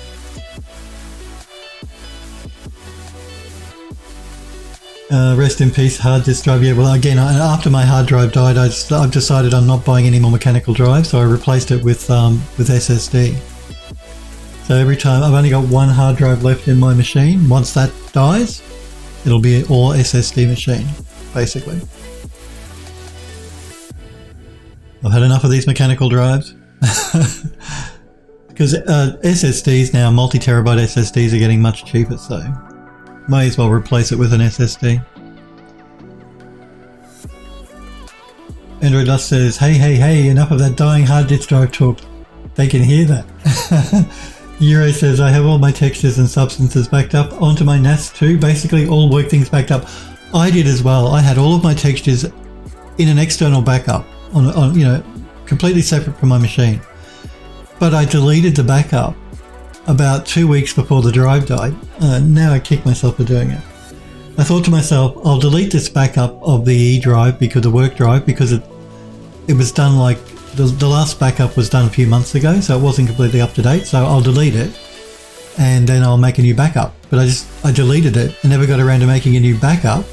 Speaker 1: Rest in peace, hard disk drive. Yeah, well, again, after my hard drive died, I've decided I'm not buying any more mechanical drives, so I replaced it with SSD. So every time, I've only got one hard drive left in my machine. Once that dies, it'll be an all SSD machine, basically. I've had enough of these mechanical drives. Because SSDs now, multi-terabyte SSDs are getting much cheaper, so may as well replace it with an SSD. Android Lust says, hey, enough of that dying hard disk drive talk. They can hear that. Euro says, I have all my textures and substances backed up onto my NAS too. Basically all work things backed up. I did as well. I had all of my textures in an external backup on completely separate from my machine. But I deleted the backup about 2 weeks before the drive died. Now I kick myself for doing it. I thought to myself, I'll delete this backup of the E drive, because the work drive, because it was done like the last backup was done a few months ago, so it wasn't completely up to date. So I'll delete it and then I'll make a new backup. But I deleted it and never got around to making a new backup,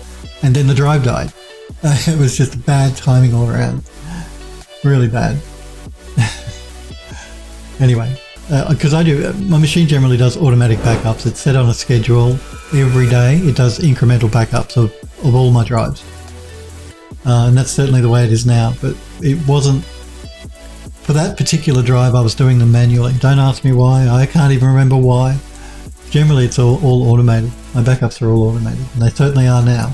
Speaker 1: and then the drive died. It was just bad timing all around. Really bad. Anyway, because my machine generally does automatic backups. It's set on a schedule every day. It does incremental backups of all my drives. And that's certainly the way it is now, but it wasn't. For that particular drive, I was doing them manually. Don't ask me why. I can't even remember why. Generally, it's all automated. My backups are all automated, and they certainly are now.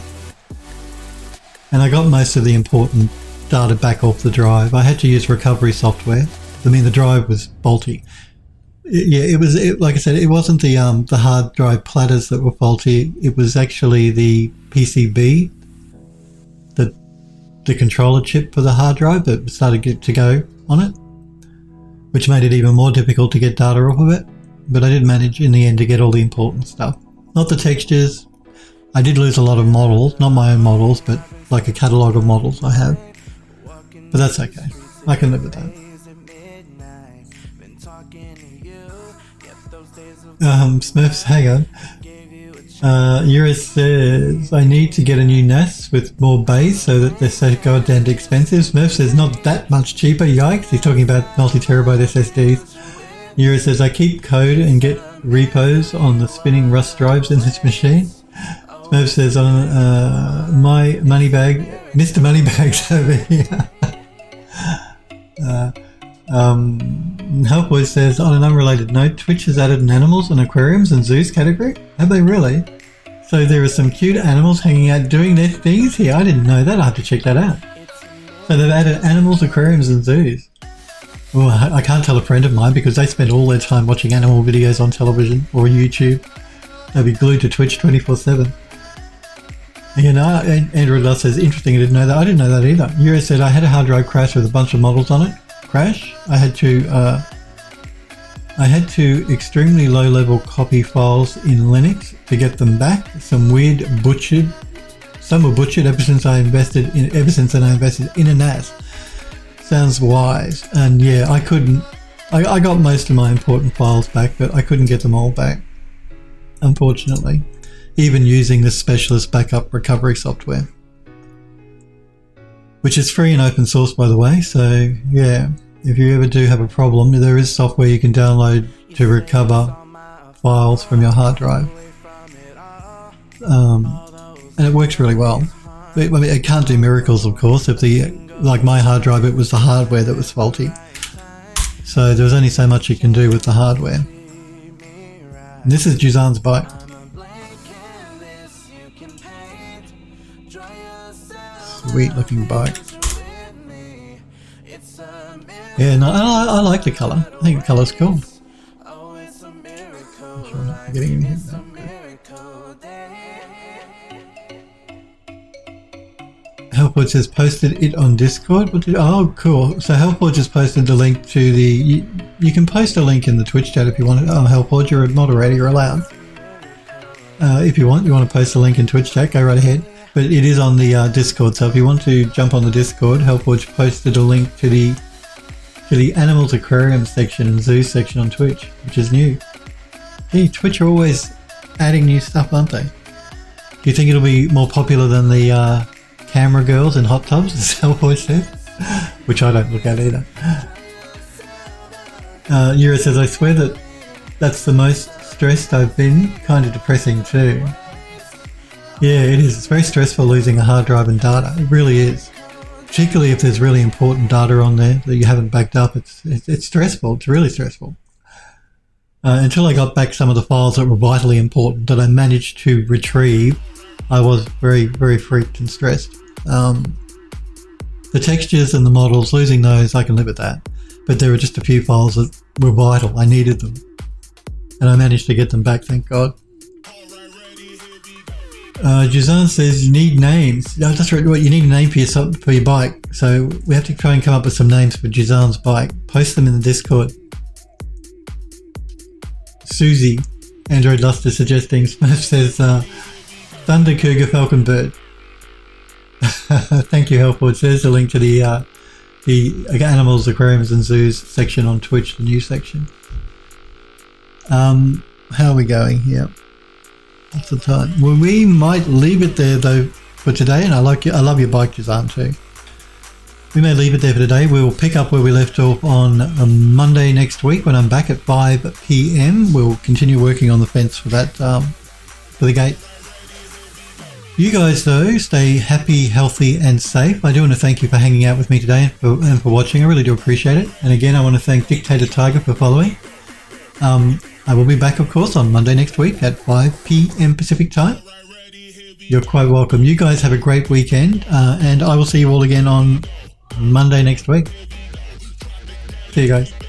Speaker 1: And I got most of the important data back off the drive. I had to use recovery software. I mean, the drive was faulty. Like I said, it wasn't the hard drive platters that were faulty. It was actually the PCB, the controller chip for the hard drive that started to go on it, which made it even more difficult to get data off of it. But I did manage in the end to get all the important stuff. Not the textures. I did lose a lot of models, not my own models, but like a catalogue of models I have. But that's okay. I can live with that. Smurfs, hang on. Eurus says, I need to get a new NAS with more bays so that they're so goddamn expensive. Smurf says, not that much cheaper, yikes. He's talking about multi-terabyte SSDs. Eurus says, I keep code and get repos on the spinning Rust drives in this machine. Smurf says, my Moneybag, Mr. Moneybags over here. Helpboy says, on an unrelated note, Twitch has added an animals and aquariums and zoos category. Have they really? So there are some cute animals hanging out doing their things here. I didn't know that. I'll have to check that out. So they've added animals, aquariums and zoos. Well, I can't tell a friend of mine because they spend all their time watching animal videos on television or YouTube. They'll be glued to Twitch 24/7. You know, Android Love says, interesting, I didn't know that. I didn't know that either. Euro said, I had a hard drive crash with a bunch of models on it. Crash. I had to extremely low level copy files in Linux to get them back. Some were butchered ever since I invested in a NAS. Sounds wise. And yeah, I got most of my important files back, but I couldn't get them all back, unfortunately, even using the specialist backup recovery software, which is free and open source, by the way. So yeah, if you ever do have a problem, there is software you can download to recover files from your hard drive, and it works really well. I mean, it can't do miracles, of course. Like my hard drive, it was the hardware that was faulty, so there was only so much you can do with the hardware. And this is Juzan's bike. Sweet looking bike. Yeah, no, I like the colour. I think the colour's cool. I'm sure I'm not forgetting anything. Helpwood says, posted it on Discord. Oh, cool. So Helpwood just posted the link to the... You can post a link in the Twitch chat if you want. Oh, Helpwood, you're a moderator, you're allowed. If you want to post a link in Twitch chat, go right ahead. But it is on the Discord, so if you want to jump on the Discord, Helpwood posted a link to the Animals Aquarium section and Zoo section on Twitch, which is new. Hey, Twitch are always adding new stuff, aren't they? Do you think it'll be more popular than the camera girls in hot tubs, as Helpwood says? Which I don't look at either. Yura says, I swear that's the most stressed I've been. Kind of depressing too. Yeah, it is. It's very stressful losing a hard drive and data. It really is. Particularly if there's really important data on there that you haven't backed up. It's stressful. It's really stressful. Until I got back some of the files that were vitally important that I managed to retrieve, I was very, very freaked and stressed. The textures and the models, losing those, I can live with that. But there were just a few files that were vital. I needed them. And I managed to get them back, thank God. Juzan says you need names. No, that's right. You need a name for your bike. So we have to try and come up with some names for Juzan's bike. Post them in the Discord. Susie, Android Luster suggesting. Smurf says Thunder Cougar Falcon Bird. Thank you, Helpwood. There's a link to the Animals, Aquariums and Zoos section on Twitch, the new section. How are we going here? What's the time? Well, we might leave it there though for today, and I love your bike design too. We may leave it there for today. We will pick up where we left off on Monday next week when I'm back at 5 p.m. We'll continue working on the fence for that, for the gate. You guys though, stay happy, healthy and safe. I do want to thank you for hanging out with me today and for watching. I really do appreciate it. And again, I want to thank Dictator Tiger for following. I will be back, of course, on Monday next week at 5 p.m. Pacific time. You're quite welcome. You guys have a great weekend, and I will see you all again on Monday next week. See you guys.